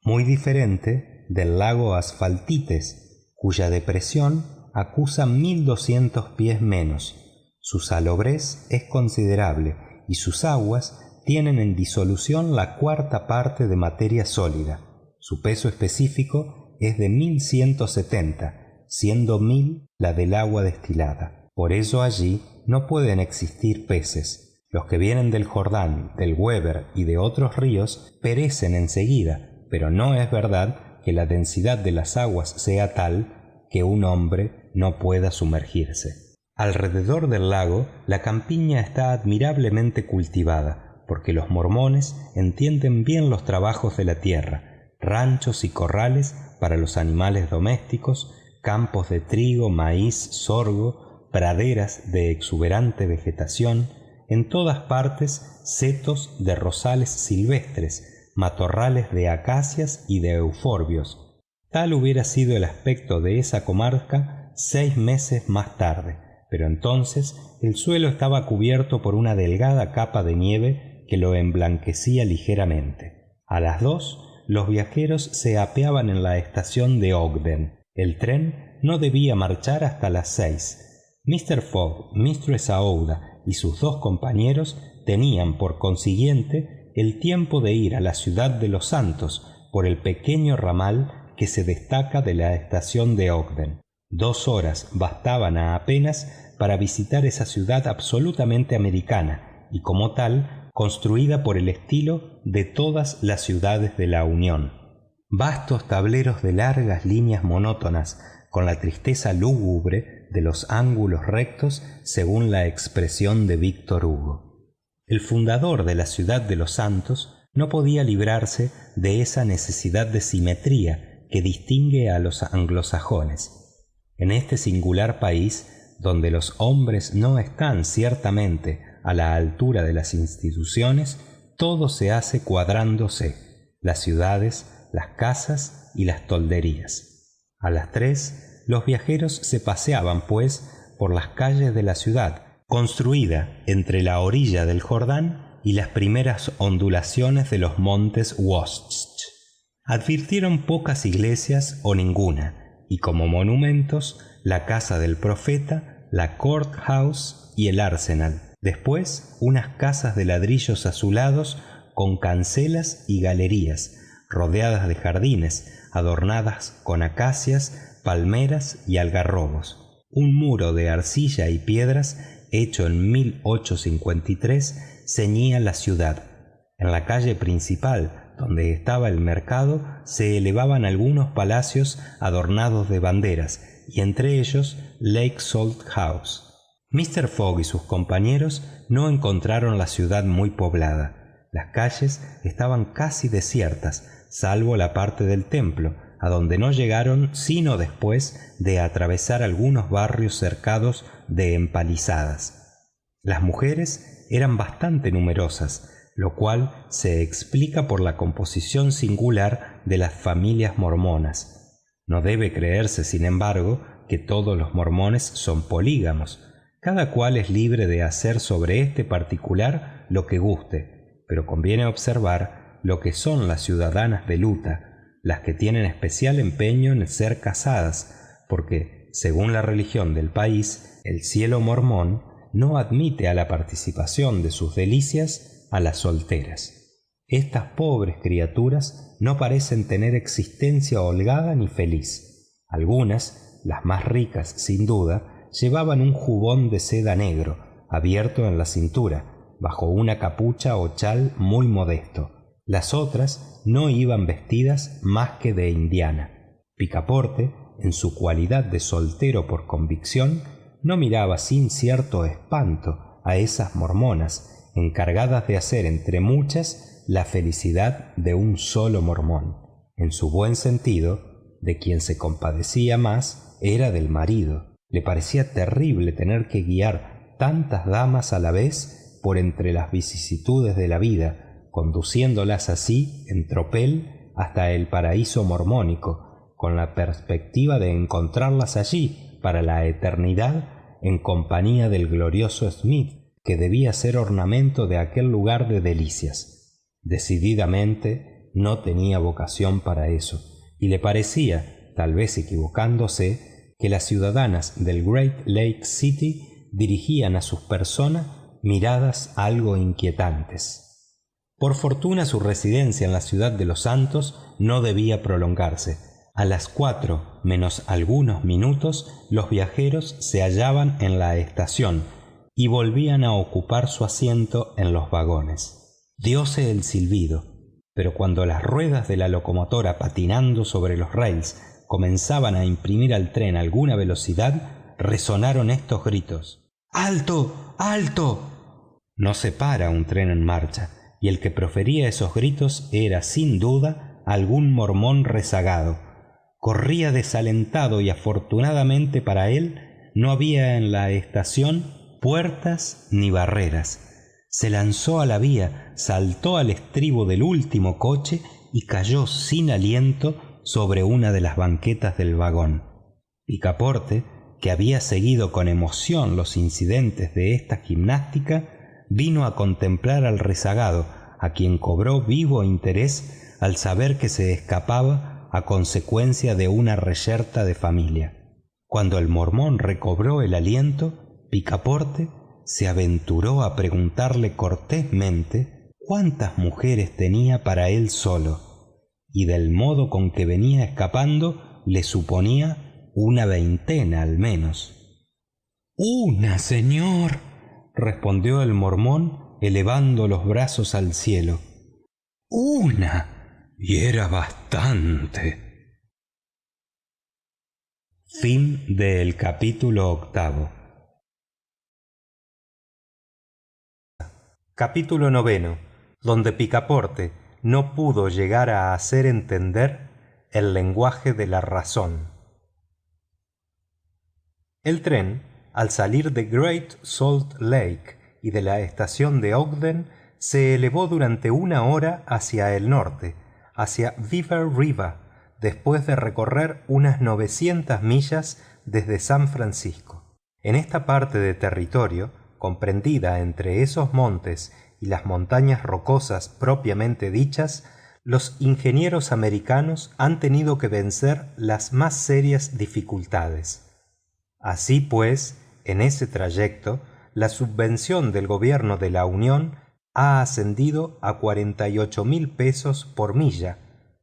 muy diferente del lago Asfaltites, cuya depresión acusa 1.200 pies menos. Su salobrez es considerable y sus aguas tienen en disolución la cuarta parte de materia sólida. Su peso específico es de 1.170, siendo 1.000 la del agua destilada. Por ello allí no pueden existir peces. Los que vienen del Jordán, del Weber y de otros ríos perecen enseguida, pero no es verdad que la densidad de las aguas sea tal que un hombre no pueda sumergirse. Alrededor del lago la campiña está admirablemente cultivada, porque los mormones entienden bien los trabajos de la tierra, ranchos y corrales para los animales domésticos, campos de trigo, maíz, sorgo, praderas de exuberante vegetación, en todas partes setos de rosales silvestres, matorrales de acacias y de euforbios. Tal hubiera sido el aspecto de esa comarca 6 meses más tarde, pero entonces el suelo estaba cubierto por una delgada capa de nieve que lo emblanquecía ligeramente. A las 2 los viajeros se apeaban en la estación de Ogden. El tren no debía marchar hasta las 6. Mr. Fogg, Mistress Aouida y sus 2 compañeros tenían por consiguiente el tiempo de ir a la ciudad de los Santos por el pequeño ramal que se destaca de la estación de Ogden. 2 horas bastaban apenas para visitar esa ciudad absolutamente americana y como tal construida por el estilo de todas las ciudades de la Unión. Vastos tableros de largas líneas monótonas con la tristeza lúgubre de los ángulos rectos según la expresión de Víctor Hugo. El fundador de la ciudad de los Santos no podía librarse de esa necesidad de simetría que distingue a los anglosajones. En este singular país, donde los hombres no están ciertamente a la altura de las instituciones, todo se hace cuadrándose, las ciudades, las casas y las tolderías. A las 3 los viajeros se paseaban, pues, por las calles de la ciudad, construida entre la orilla del Jordán y las primeras ondulaciones de los montes Wasatch. Advirtieron pocas iglesias o ninguna, y como monumentos la casa del profeta, la Court House y el Arsenal. Después unas casas de ladrillos azulados con cancelas y galerías, rodeadas de jardines, adornadas con acacias, palmeras y algarrobos. Un muro de arcilla y piedras, hecho en 1853, ceñía la ciudad. En la calle principal, donde estaba el mercado, se elevaban algunos palacios adornados de banderas, y entre ellos Lake Salt House. Mr. Fogg y sus compañeros no encontraron la ciudad muy poblada. Las calles estaban casi desiertas, salvo la parte del templo, a donde no llegaron sino después de atravesar algunos barrios cercados de empalizadas. Las mujeres eran bastante numerosas, lo cual se explica por la composición singular de las familias mormonas. No debe creerse, sin embargo, que todos los mormones son polígamos. Cada cual es libre de hacer sobre este particular lo que guste, pero conviene observar lo que son las ciudadanas de Utah, las que tienen especial empeño en ser casadas, porque, según la religión del país, el cielo mormón no admite a la participación de sus delicias a las solteras. Estas pobres criaturas no parecen tener existencia holgada ni feliz. Algunas, las más ricas sin duda, llevaban un jubón de seda negro, abierto en la cintura, bajo una capucha o chal muy modesto. Las otras no iban vestidas más que de indiana. Picaporte, en su cualidad de soltero por convicción, no miraba sin cierto espanto a esas mormonas, encargadas de hacer entre muchas la felicidad de un solo mormón. En su buen sentido, de quien se compadecía más era del marido. Le parecía terrible tener que guiar tantas damas a la vez por entre las vicisitudes de la vida, conduciéndolas así en tropel hasta el paraíso mormónico, con la perspectiva de encontrarlas allí para la eternidad en compañía del glorioso Smith, que debía ser ornamento de aquel lugar de delicias. Decididamente no tenía vocación para eso, y le parecía, tal vez equivocándose, que las ciudadanas del Great Lake City dirigían a sus personas miradas algo inquietantes. Por fortuna su residencia en la ciudad de los Santos no debía prolongarse. A las 4 menos algunos minutos los viajeros se hallaban en la estación y volvían a ocupar su asiento en los vagones. Dióse el silbido, pero cuando las ruedas de la locomotora patinando sobre los rails comenzaban a imprimir al tren alguna velocidad, resonaron estos gritos: ¡Alto! ¡Alto! No se para un tren en marcha, y el que profería esos gritos era, sin duda, algún mormón rezagado. Corría desalentado y afortunadamente para él no había en la estación puertas ni barreras. Se lanzó a la vía, saltó al estribo del último coche y cayó sin aliento sobre una de las banquetas del vagón. Picaporte, que había seguido con emoción los incidentes de esta gimnástica, vino a contemplar al rezagado, a quien cobró vivo interés al saber que se escapaba a consecuencia de una reyerta de familia. Cuando el mormón recobró el aliento, Picaporte se aventuró a preguntarle cortésmente cuántas mujeres tenía para él solo, y del modo con que venía escapando le suponía una veintena al menos. «Una, señor», respondió el mormón elevando los brazos al cielo. «Una, y era bastante». Fin del capítulo 8. Capítulo 9, donde Picaporte no pudo llegar a hacer entender el lenguaje de la razón. El tren, al salir de Great Salt Lake y de la estación de Ogden, se elevó durante 1 hora hacia el norte, hacia Beaver River, después de recorrer unas 900 millas desde San Francisco. En esta parte de territorio, comprendida entre esos montes y las montañas rocosas propiamente dichas, los ingenieros americanos han tenido que vencer las más serias dificultades. Así pues, en ese trayecto, la subvención del gobierno de la Unión ha ascendido a 48,000 pesos por milla,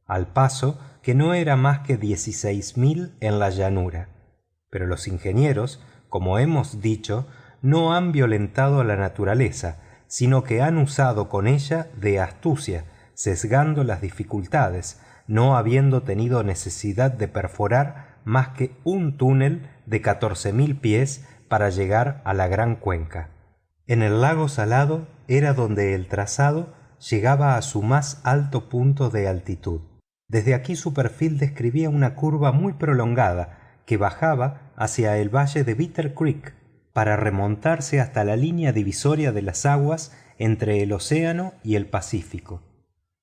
al paso que no era más que 16,000 en la llanura. Pero los ingenieros, como hemos dicho, no han violentado la naturaleza, sino que han usado con ella de astucia, sesgando las dificultades, no habiendo tenido necesidad de perforar más que un túnel de 14.000 pies para llegar a la gran cuenca. En el lago salado era donde el trazado llegaba a su más alto punto de altitud. Desde aquí su perfil describía una curva muy prolongada que bajaba hacia el valle de Bitter Creek para remontarse hasta la línea divisoria de las aguas entre el océano y el Pacífico.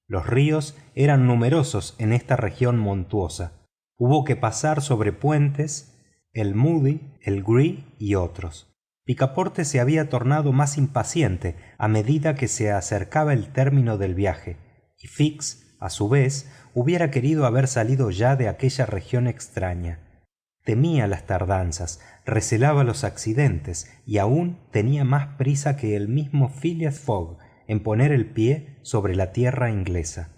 Los ríos eran numerosos en esta región montuosa. Hubo que pasar sobre puentes, el Moody, el Gree y otros. Picaporte se había tornado más impaciente a medida que se acercaba el término del viaje, y Fix, a su vez, hubiera querido haber salido ya de aquella región extraña. Temía las tardanzas, recelaba los accidentes y aún tenía más prisa que el mismo Phileas Fogg en poner el pie sobre la tierra inglesa.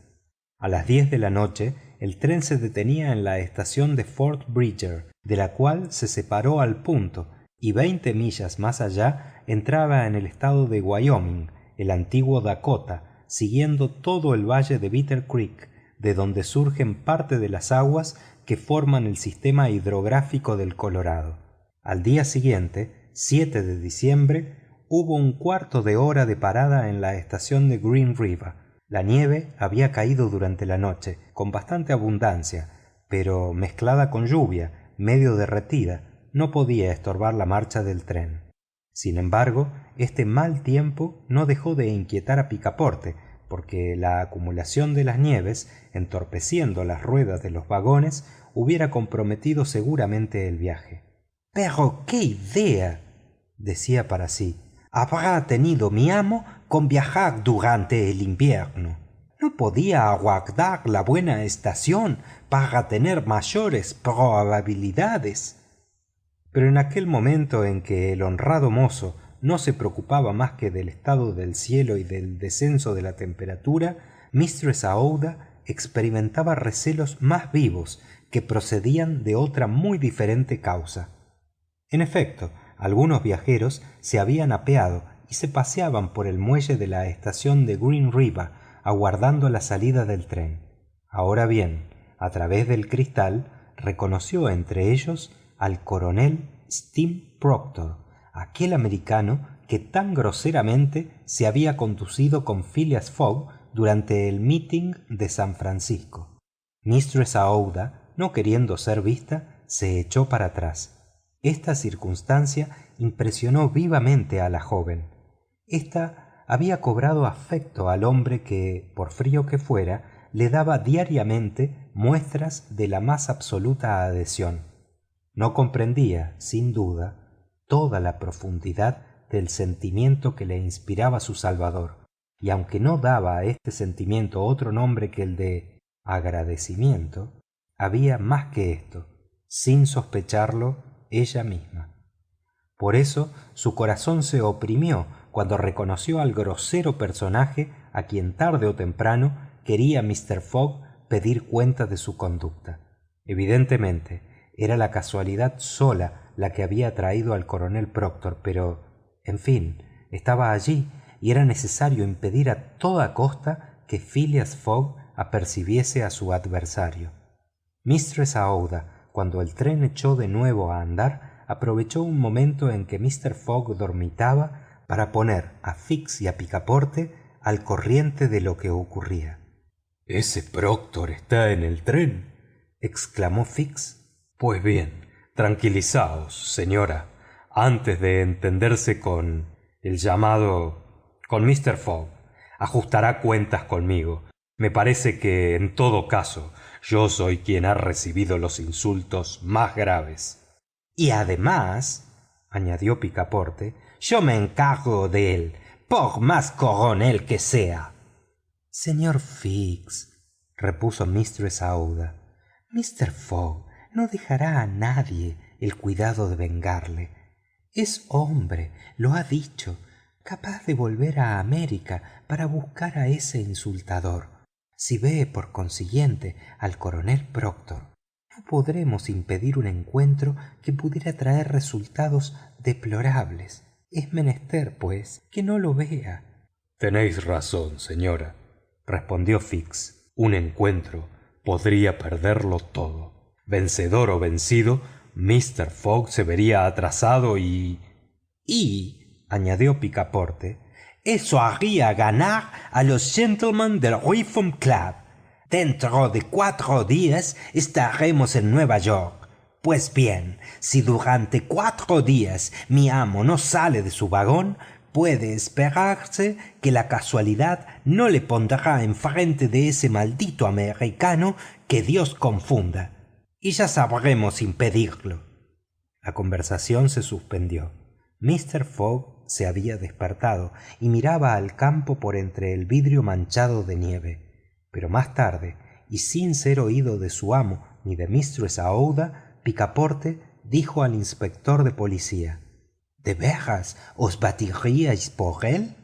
A las 10 de la noche el tren se detenía en la estación de Fort Bridger, de la cual se separó al punto, y 20 millas más allá entraba en el estado de Wyoming, el antiguo Dakota, siguiendo todo el valle de Bitter Creek, de donde surgen parte de las aguas que forman el sistema hidrográfico del Colorado. Al día siguiente, 7 de diciembre, hubo un cuarto de hora de parada en la estación de Green River. La nieve había caído durante la noche, con bastante abundancia, pero mezclada con lluvia, medio derretida, no podía estorbar la marcha del tren. Sin embargo, este mal tiempo no dejó de inquietar a Picaporte, porque la acumulación de las nieves, entorpeciendo las ruedas de los vagones, hubiera comprometido seguramente el viaje. «¡Pero qué idea!», decía para sí, «habrá tenido mi amo con viajar durante el invierno. No podía aguardar la buena estación para tener mayores probabilidades». Pero en aquel momento en que el honrado mozo no se preocupaba más que del estado del cielo y del descenso de la temperatura, Mistress Aouida experimentaba recelos más vivos que procedían de otra muy diferente causa. En efecto, algunos viajeros se habían apeado y se paseaban por el muelle de la estación de Green River aguardando la salida del tren. Ahora bien, a través del cristal reconoció entre ellos al coronel Steam Proctor, aquel americano que tan groseramente se había conducido con Phileas Fogg durante el meeting de San Francisco. Mistress Aouida, no queriendo ser vista, se echó para atrás. Esta circunstancia impresionó vivamente a la joven. Esta había cobrado afecto al hombre que, por frío que fuera, le daba diariamente muestras de la más absoluta adhesión. No comprendía, sin duda, toda la profundidad del sentimiento que le inspiraba su salvador, y aunque no daba a este sentimiento otro nombre que el de agradecimiento, había más que esto, sin sospecharlo ella misma. Por eso su corazón se oprimió cuando reconoció al grosero personaje a quien tarde o temprano quería Mr. Fogg pedir cuenta de su conducta. Evidentemente, era la casualidad sola la que había traído al coronel Proctor, pero, en fin, estaba allí y era necesario impedir a toda costa que Phileas Fogg apercibiese a su adversario. Mistress Aouida, cuando el tren echó de nuevo a andar, aprovechó un momento en que Mr. Fogg dormitaba para poner a Fix y a Picaporte al corriente de lo que ocurría. «¿Ese Proctor está en el tren?», exclamó Fix. «Pues bien, tranquilizaos, señora, antes de entenderse con el llamado, con Mr. Fogg. Ajustará cuentas conmigo. Me parece que, en todo caso, yo soy quien ha recibido los insultos más graves». «Y además», añadió Picaporte, «yo me encargo de él, por más coronel que sea». «Señor Fix», repuso Mistress Aouida, «Mr. Fogg no dejará a nadie el cuidado de vengarle. Es hombre, lo ha dicho, capaz de volver a América para buscar a ese insultador. Si ve, por consiguiente, al coronel Proctor, no podremos impedir un encuentro que pudiera traer resultados deplorables. Es menester, pues, que no lo vea. Tenéis razón, señora, respondió Fix. Un encuentro podría perderlo todo. Vencedor o vencido, Mr. Fogg se vería atrasado y, añadió Picaporte, eso haría ganar a los gentlemen del Reform Club. Dentro de 4 días estaremos en Nueva York. Pues bien, si durante 4 días mi amo no sale de su vagón, puede esperarse que la casualidad no le pondrá enfrente de ese maldito americano que Dios confunda. Y ya sabremos impedirlo. La conversación se suspendió. Mr. Fogg se había despertado y miraba al campo por entre el vidrio manchado de nieve. Pero más tarde, y sin ser oído de su amo ni de Mistress Aouida, Picaporte dijo al inspector de policía: ¿De veras os batiríais por él?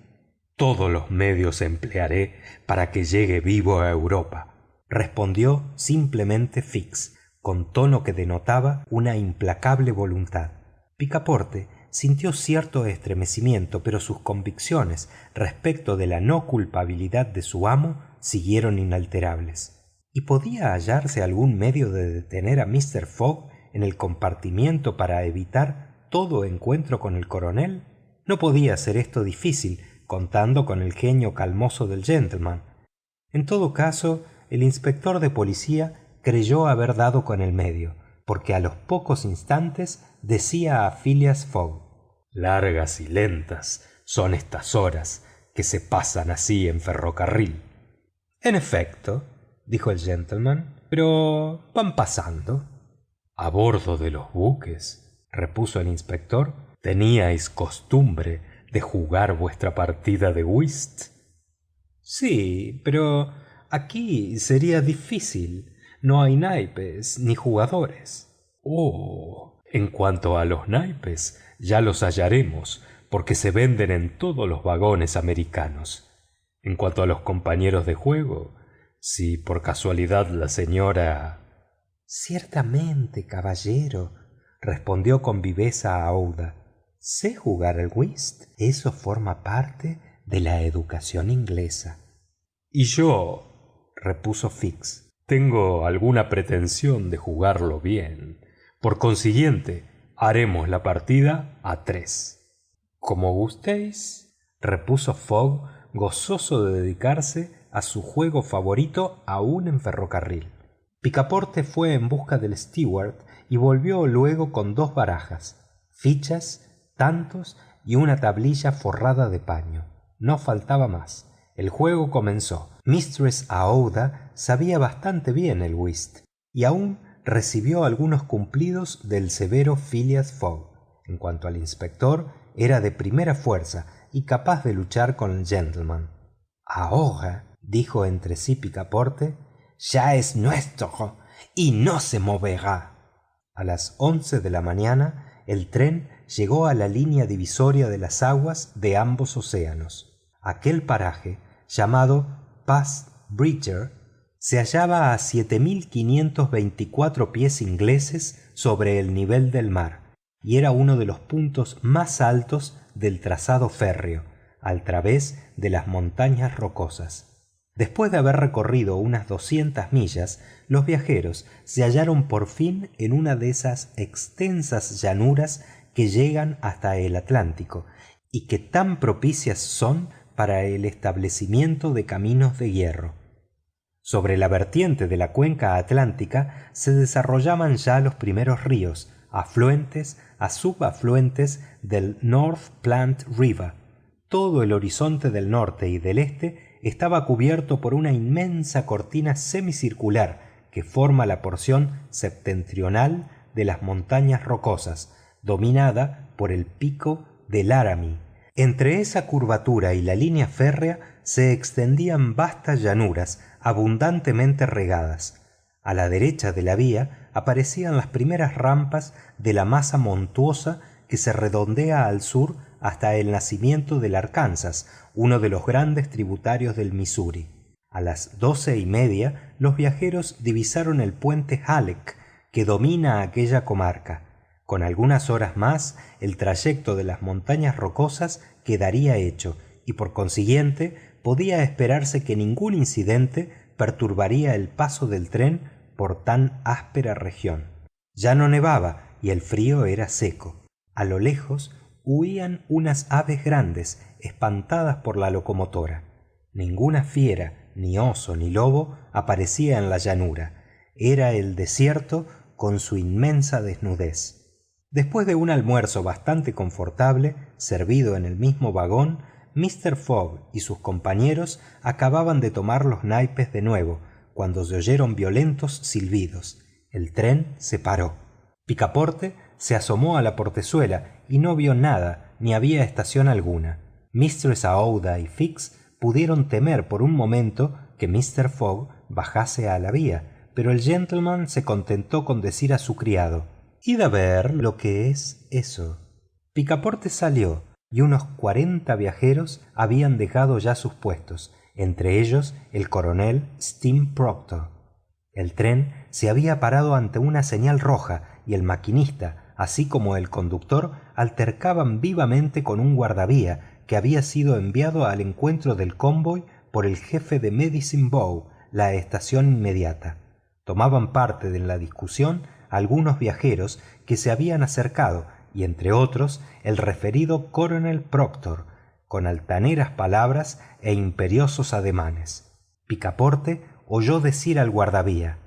Todos los medios emplearé para que llegue vivo a Europa, respondió simplemente Fix, con tono que denotaba una implacable voluntad. Picaporte sintió cierto estremecimiento, pero sus convicciones respecto de la no culpabilidad de su amo siguieron inalterables. ¿Y podía hallarse algún medio de detener a Mr. Fogg en el compartimiento para evitar todo encuentro con el coronel? No podía ser esto difícil, contando con el genio calmoso del gentleman. En todo caso, el inspector de policía creyó haber dado con el medio, porque a los pocos instantes decía a Phileas Fogg: largas y lentas son estas horas que se pasan así en ferrocarril. En efecto, dijo el gentleman, pero van pasando. A bordo de los buques, repuso el inspector, teníais costumbre de jugar vuestra partida de whist. Sí, pero aquí sería difícil. No hay naipes ni jugadores. Oh, en cuanto a los naipes, ya los hallaremos, porque se venden en todos los vagones americanos. En cuanto a los compañeros de juego, si por casualidad la señora... Ciertamente, caballero, respondió con viveza Aouida. Sé jugar al whist. Eso forma parte de la educación inglesa. Y yo, repuso Fix, tengo alguna pretensión de jugarlo bien. Por consiguiente, haremos la partida a 3. Como gustéis, repuso Fogg, gozoso de dedicarse a su juego favorito aún en ferrocarril. Picaporte fue en busca del steward y volvió luego con 2 barajas, fichas, tantos y una tablilla forrada de paño. No faltaba más. El juego comenzó. Mistress Aouida sabía bastante bien el whist y aún recibió algunos cumplidos del severo Phileas Fogg. En cuanto al inspector, era de primera fuerza y capaz de luchar con el gentleman. Ahora, dijo entre sí Picaporte, ya es nuestro y no se moverá. A las 11 de la mañana, el tren llegó a la línea divisoria de las aguas de ambos océanos. Aquel paraje, llamado Pass Bridger, se hallaba a 7.524 pies ingleses sobre el nivel del mar y era uno de los puntos más altos del trazado férreo, al través de las montañas rocosas. Después de haber recorrido unas 200 millas, los viajeros se hallaron por fin en una de esas extensas llanuras que llegan hasta el Atlántico y que tan propicias son para el establecimiento de caminos de hierro. Sobre la vertiente de la cuenca atlántica se desarrollaban ya los primeros ríos, afluentes a subafluentes del North Platte River. Todo el horizonte del norte y del este estaba cubierto por una inmensa cortina semicircular que forma la porción septentrional de las montañas rocosas, dominada por el pico de Laramie. Entre esa curvatura y la línea férrea se extendían vastas llanuras abundantemente regadas. A la derecha de la vía aparecían las primeras rampas de la masa montuosa que se redondea al sur hasta el nacimiento del Arkansas, uno de los grandes tributarios del Missouri. A las 12:30 los viajeros divisaron el puente Halleck, que domina aquella comarca. Con algunas horas más, el trayecto de las montañas rocosas quedaría hecho y por consiguiente podía esperarse que ningún incidente perturbaría el paso del tren por tan áspera región. Ya no nevaba y el frío era seco. A lo lejos huían unas aves grandes espantadas por la locomotora. Ninguna fiera, ni oso, ni lobo aparecía en la llanura. Era el desierto con su inmensa desnudez. Después de un almuerzo bastante confortable, servido en el mismo vagón, Mr. Fogg y sus compañeros acababan de tomar los naipes de nuevo, cuando se oyeron violentos silbidos. El tren se paró. Picaporte se asomó a la portezuela y no vio nada, ni había estación alguna. Mistress Aouida y Fix pudieron temer por un momento que Mr. Fogg bajase a la vía, pero el gentleman se contentó con decir a su criado: «Id a ver lo que es eso». Picaporte salió y unos 40 viajeros habían dejado ya sus puestos, entre ellos el coronel Steam Proctor. El tren se había parado ante una señal roja y el maquinista, así como el conductor, altercaban vivamente con un guardavía que había sido enviado al encuentro del convoy por el jefe de Medicine Bow, la estación inmediata. Tomaban parte en la discusión algunos viajeros que se habían acercado y entre otros el referido coronel Proctor, con altaneras palabras e imperiosos ademanes. Picaporte oyó decir al guardavía: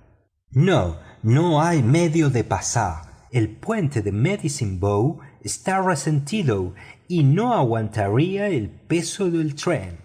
no hay medio de pasar. El puente de Medicine Bow está resentido y no aguantaría el peso del tren.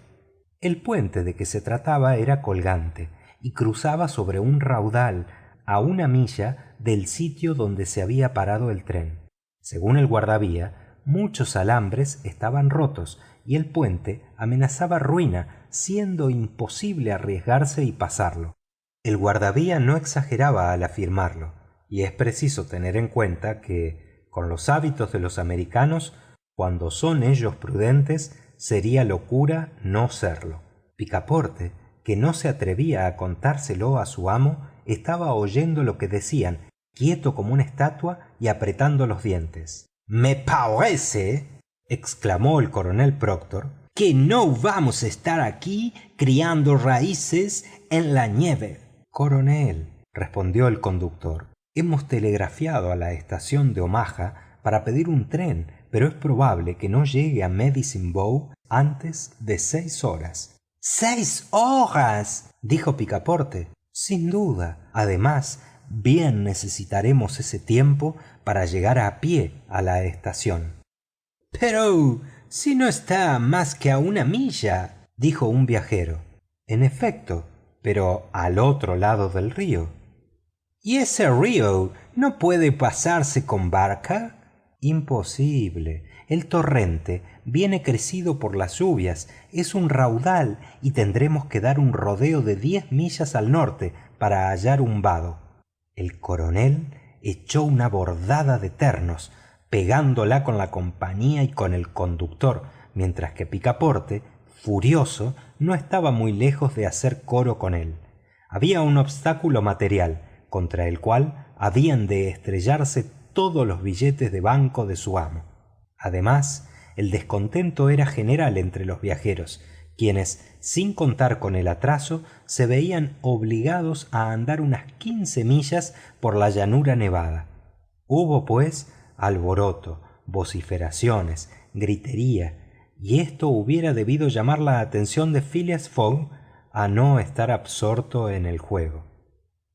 El puente de que se trataba era colgante y cruzaba sobre un raudal a 1 milla del sitio donde se había parado el tren. Según el guardavía, muchos alambres estaban rotos y el puente amenazaba ruina, siendo imposible arriesgarse y pasarlo. El guardavía no exageraba al afirmarlo, y es preciso tener en cuenta que, con los hábitos de los americanos, cuando son ellos prudentes, sería locura no serlo. Picaporte, que no se atrevía a contárselo a su amo, estaba oyendo lo que decían, quieto como una estatua y apretando los dientes. «Me parece», exclamó el coronel Proctor, «que no vamos a estar aquí criando raíces en la nieve». «Coronel», respondió el conductor, «hemos telegrafiado a la estación de Omaha para pedir un tren, pero es probable que no llegue a Medicine Bow antes de 6 horas». «¿6 horas?» dijo Picaporte. «Sin duda. Además, bien necesitaremos ese tiempo para llegar a pie a la estación». «Pero si no está más que a 1 milla», dijo un viajero. «En efecto, pero al otro lado del río». «¿Y ese río no puede pasarse con barca?» «Imposible. El torrente viene crecido por las lluvias, es un raudal y tendremos que dar un rodeo de 10 millas al norte para hallar un vado». El coronel echó una bordada de ternos, pegándola con la compañía y con el conductor, mientras que Picaporte, furioso, no estaba muy lejos de hacer coro con él. Había un obstáculo material, contra el cual habían de estrellarse todos los billetes de banco de su amo. Además, el descontento era general entre los viajeros, quienes, sin contar con el atraso, se veían obligados a andar unas 15 millas por la llanura nevada. Hubo, pues, alboroto, vociferaciones, gritería, y esto hubiera debido llamar la atención de Phileas Fogg a no estar absorto en el juego.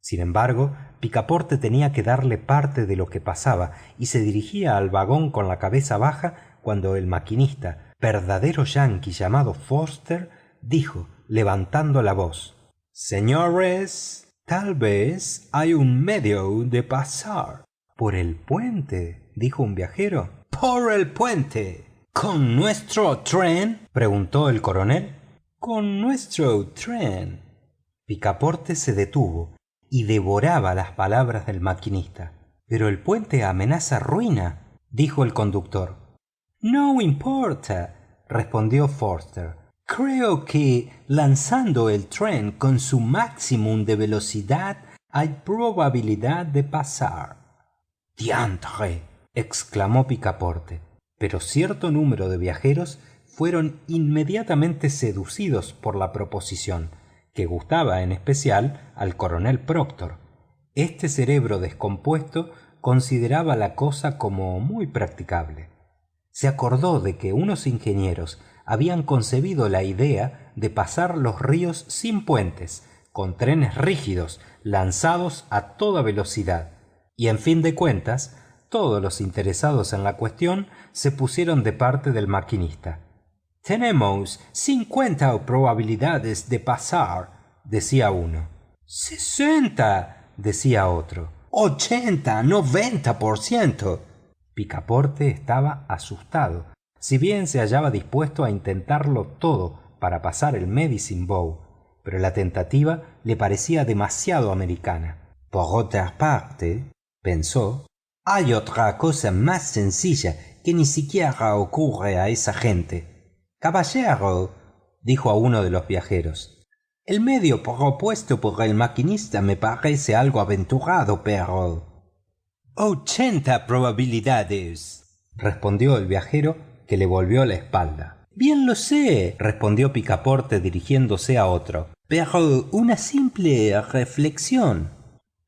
Sin embargo, Picaporte tenía que darle parte de lo que pasaba y se dirigía al vagón con la cabeza baja cuando el maquinista, verdadero yanqui llamado Foster, dijo, levantando la voz: «Señores, tal vez hay un medio de pasar». «¿Por el puente?», dijo un viajero. «Por el puente». «¿Con nuestro tren?», preguntó el coronel. «Con nuestro tren». Picaporte se detuvo y devoraba las palabras del maquinista. «Pero el puente amenaza ruina», dijo el conductor. «No importa», respondió Foster. «Creo que lanzando el tren con su máximo de velocidad hay probabilidad de pasar». «Diantre», exclamó Picaporte. Pero cierto número de viajeros fueron inmediatamente seducidos por la proposición, que gustaba en especial al coronel Proctor. Este cerebro descompuesto consideraba la cosa como muy practicable. Se acordó de que unos ingenieros habían concebido la idea de pasar los ríos sin puentes, con trenes rígidos lanzados a toda velocidad, y en fin de cuentas todos los interesados en la cuestión se pusieron de parte del maquinista. «Tenemos 50 probabilidades de pasar», decía uno. «60», decía otro. «80, 90%». Picaporte estaba asustado. Si bien se hallaba dispuesto a intentarlo todo para pasar el Medicine Bow, pero la tentativa le parecía demasiado americana. Por otra parte, pensó, hay otra cosa más sencilla que ni siquiera ocurre a esa gente. «Caballero», dijo a uno de los viajeros, «el medio propuesto por el maquinista me parece algo aventurado, pero...» «80 probabilidades», respondió el viajero, que le volvió la espalda. «Bien lo sé», respondió Picaporte dirigiéndose a otro, «pero una simple reflexión».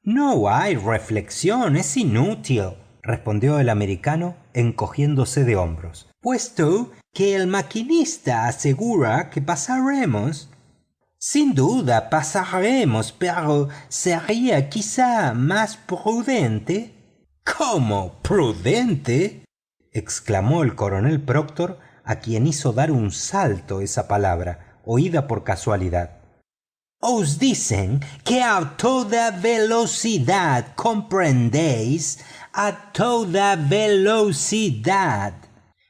«No hay reflexión, es inútil», respondió el americano encogiéndose de hombros, «puesto que el maquinista asegura que pasaremos». «Sin duda pasaremos, pero sería quizá más prudente». «¿Cómo prudente?», exclamó el coronel Proctor, a quien hizo dar un salto esa palabra, oída por casualidad. «Os dicen que a toda velocidad, ¿comprendéis? A toda velocidad».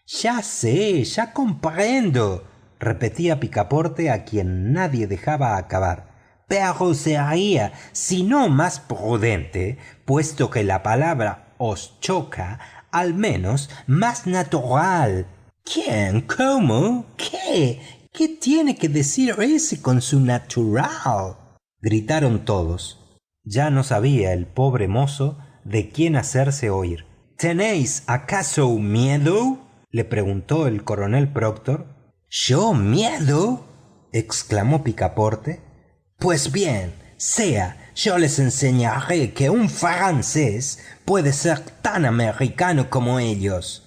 «Ya sé, ya comprendo», repetía Picaporte, a quien nadie dejaba acabar. «Pero sería, si no más prudente, puesto que la palabra os choca, al menos más natural». «¿Quién? ¿Cómo? ¿Qué? ¿Qué tiene que decir ese con su natural?», gritaron todos. Ya no sabía el pobre mozo de quién hacerse oír. «¿Tenéis acaso miedo?», le preguntó el coronel Proctor. «¿Yo miedo?», exclamó Picaporte. «Pues bien, yo les enseñaré que un francés puede ser tan americano como ellos».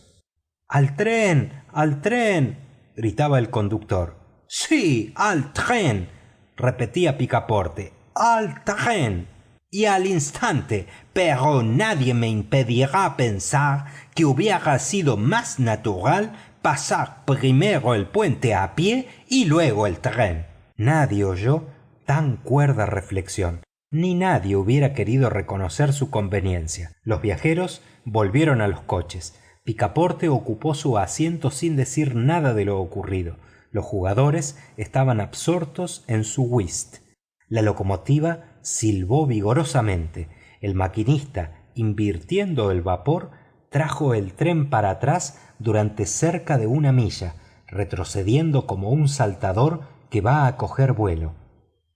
«¡Al tren! ¡Al tren!», gritaba el conductor. «Sí, al tren», repetía Picaporte. «Al tren». «Y al instante, pero nadie me impedirá pensar que hubiera sido más natural pasar primero el puente a pie y luego el tren». Nadie oyó tan cuerda reflexión, ni nadie hubiera querido reconocer su conveniencia. Los viajeros volvieron a los coches. Picaporte ocupó su asiento sin decir nada de lo ocurrido. Los jugadores estaban absortos en su whist. La locomotora silbó vigorosamente. El maquinista, invirtiendo el vapor, trajo el tren para atrás durante cerca de 1 milla, retrocediendo como un saltador que va a coger vuelo.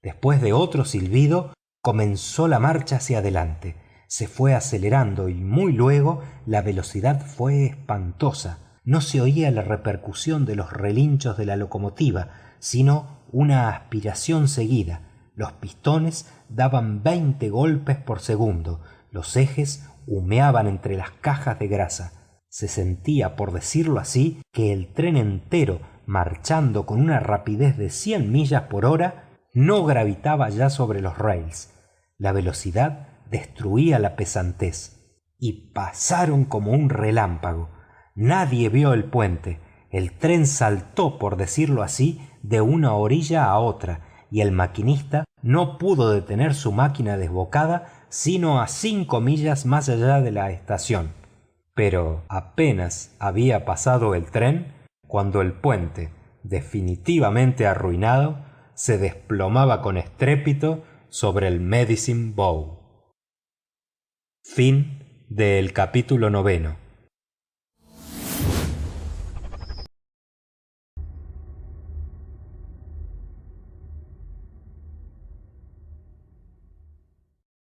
Después de otro silbido, comenzó la marcha hacia adelante. Se fue acelerando y muy luego la velocidad fue espantosa. No se oía la repercusión de los relinchos de la locomotora, sino una aspiración seguida. Los pistones daban 20 golpes por segundo. Los ejes humeaban entre las cajas de grasa. Se sentía, por decirlo así, que el tren entero, marchando con una rapidez de 100 millas por hora, no gravitaba ya sobre los rails. La velocidad destruía la pesantez. Y pasaron como un relámpago. Nadie vio el puente. El tren saltó, por decirlo así, de una orilla a otra, y el maquinista no pudo detener su máquina desbocada sino a 5 millas más allá de la estación. Pero apenas había pasado el tren cuando el puente, definitivamente arruinado, se desplomaba con estrépito sobre el Medicine Bow. Fin del capítulo 9.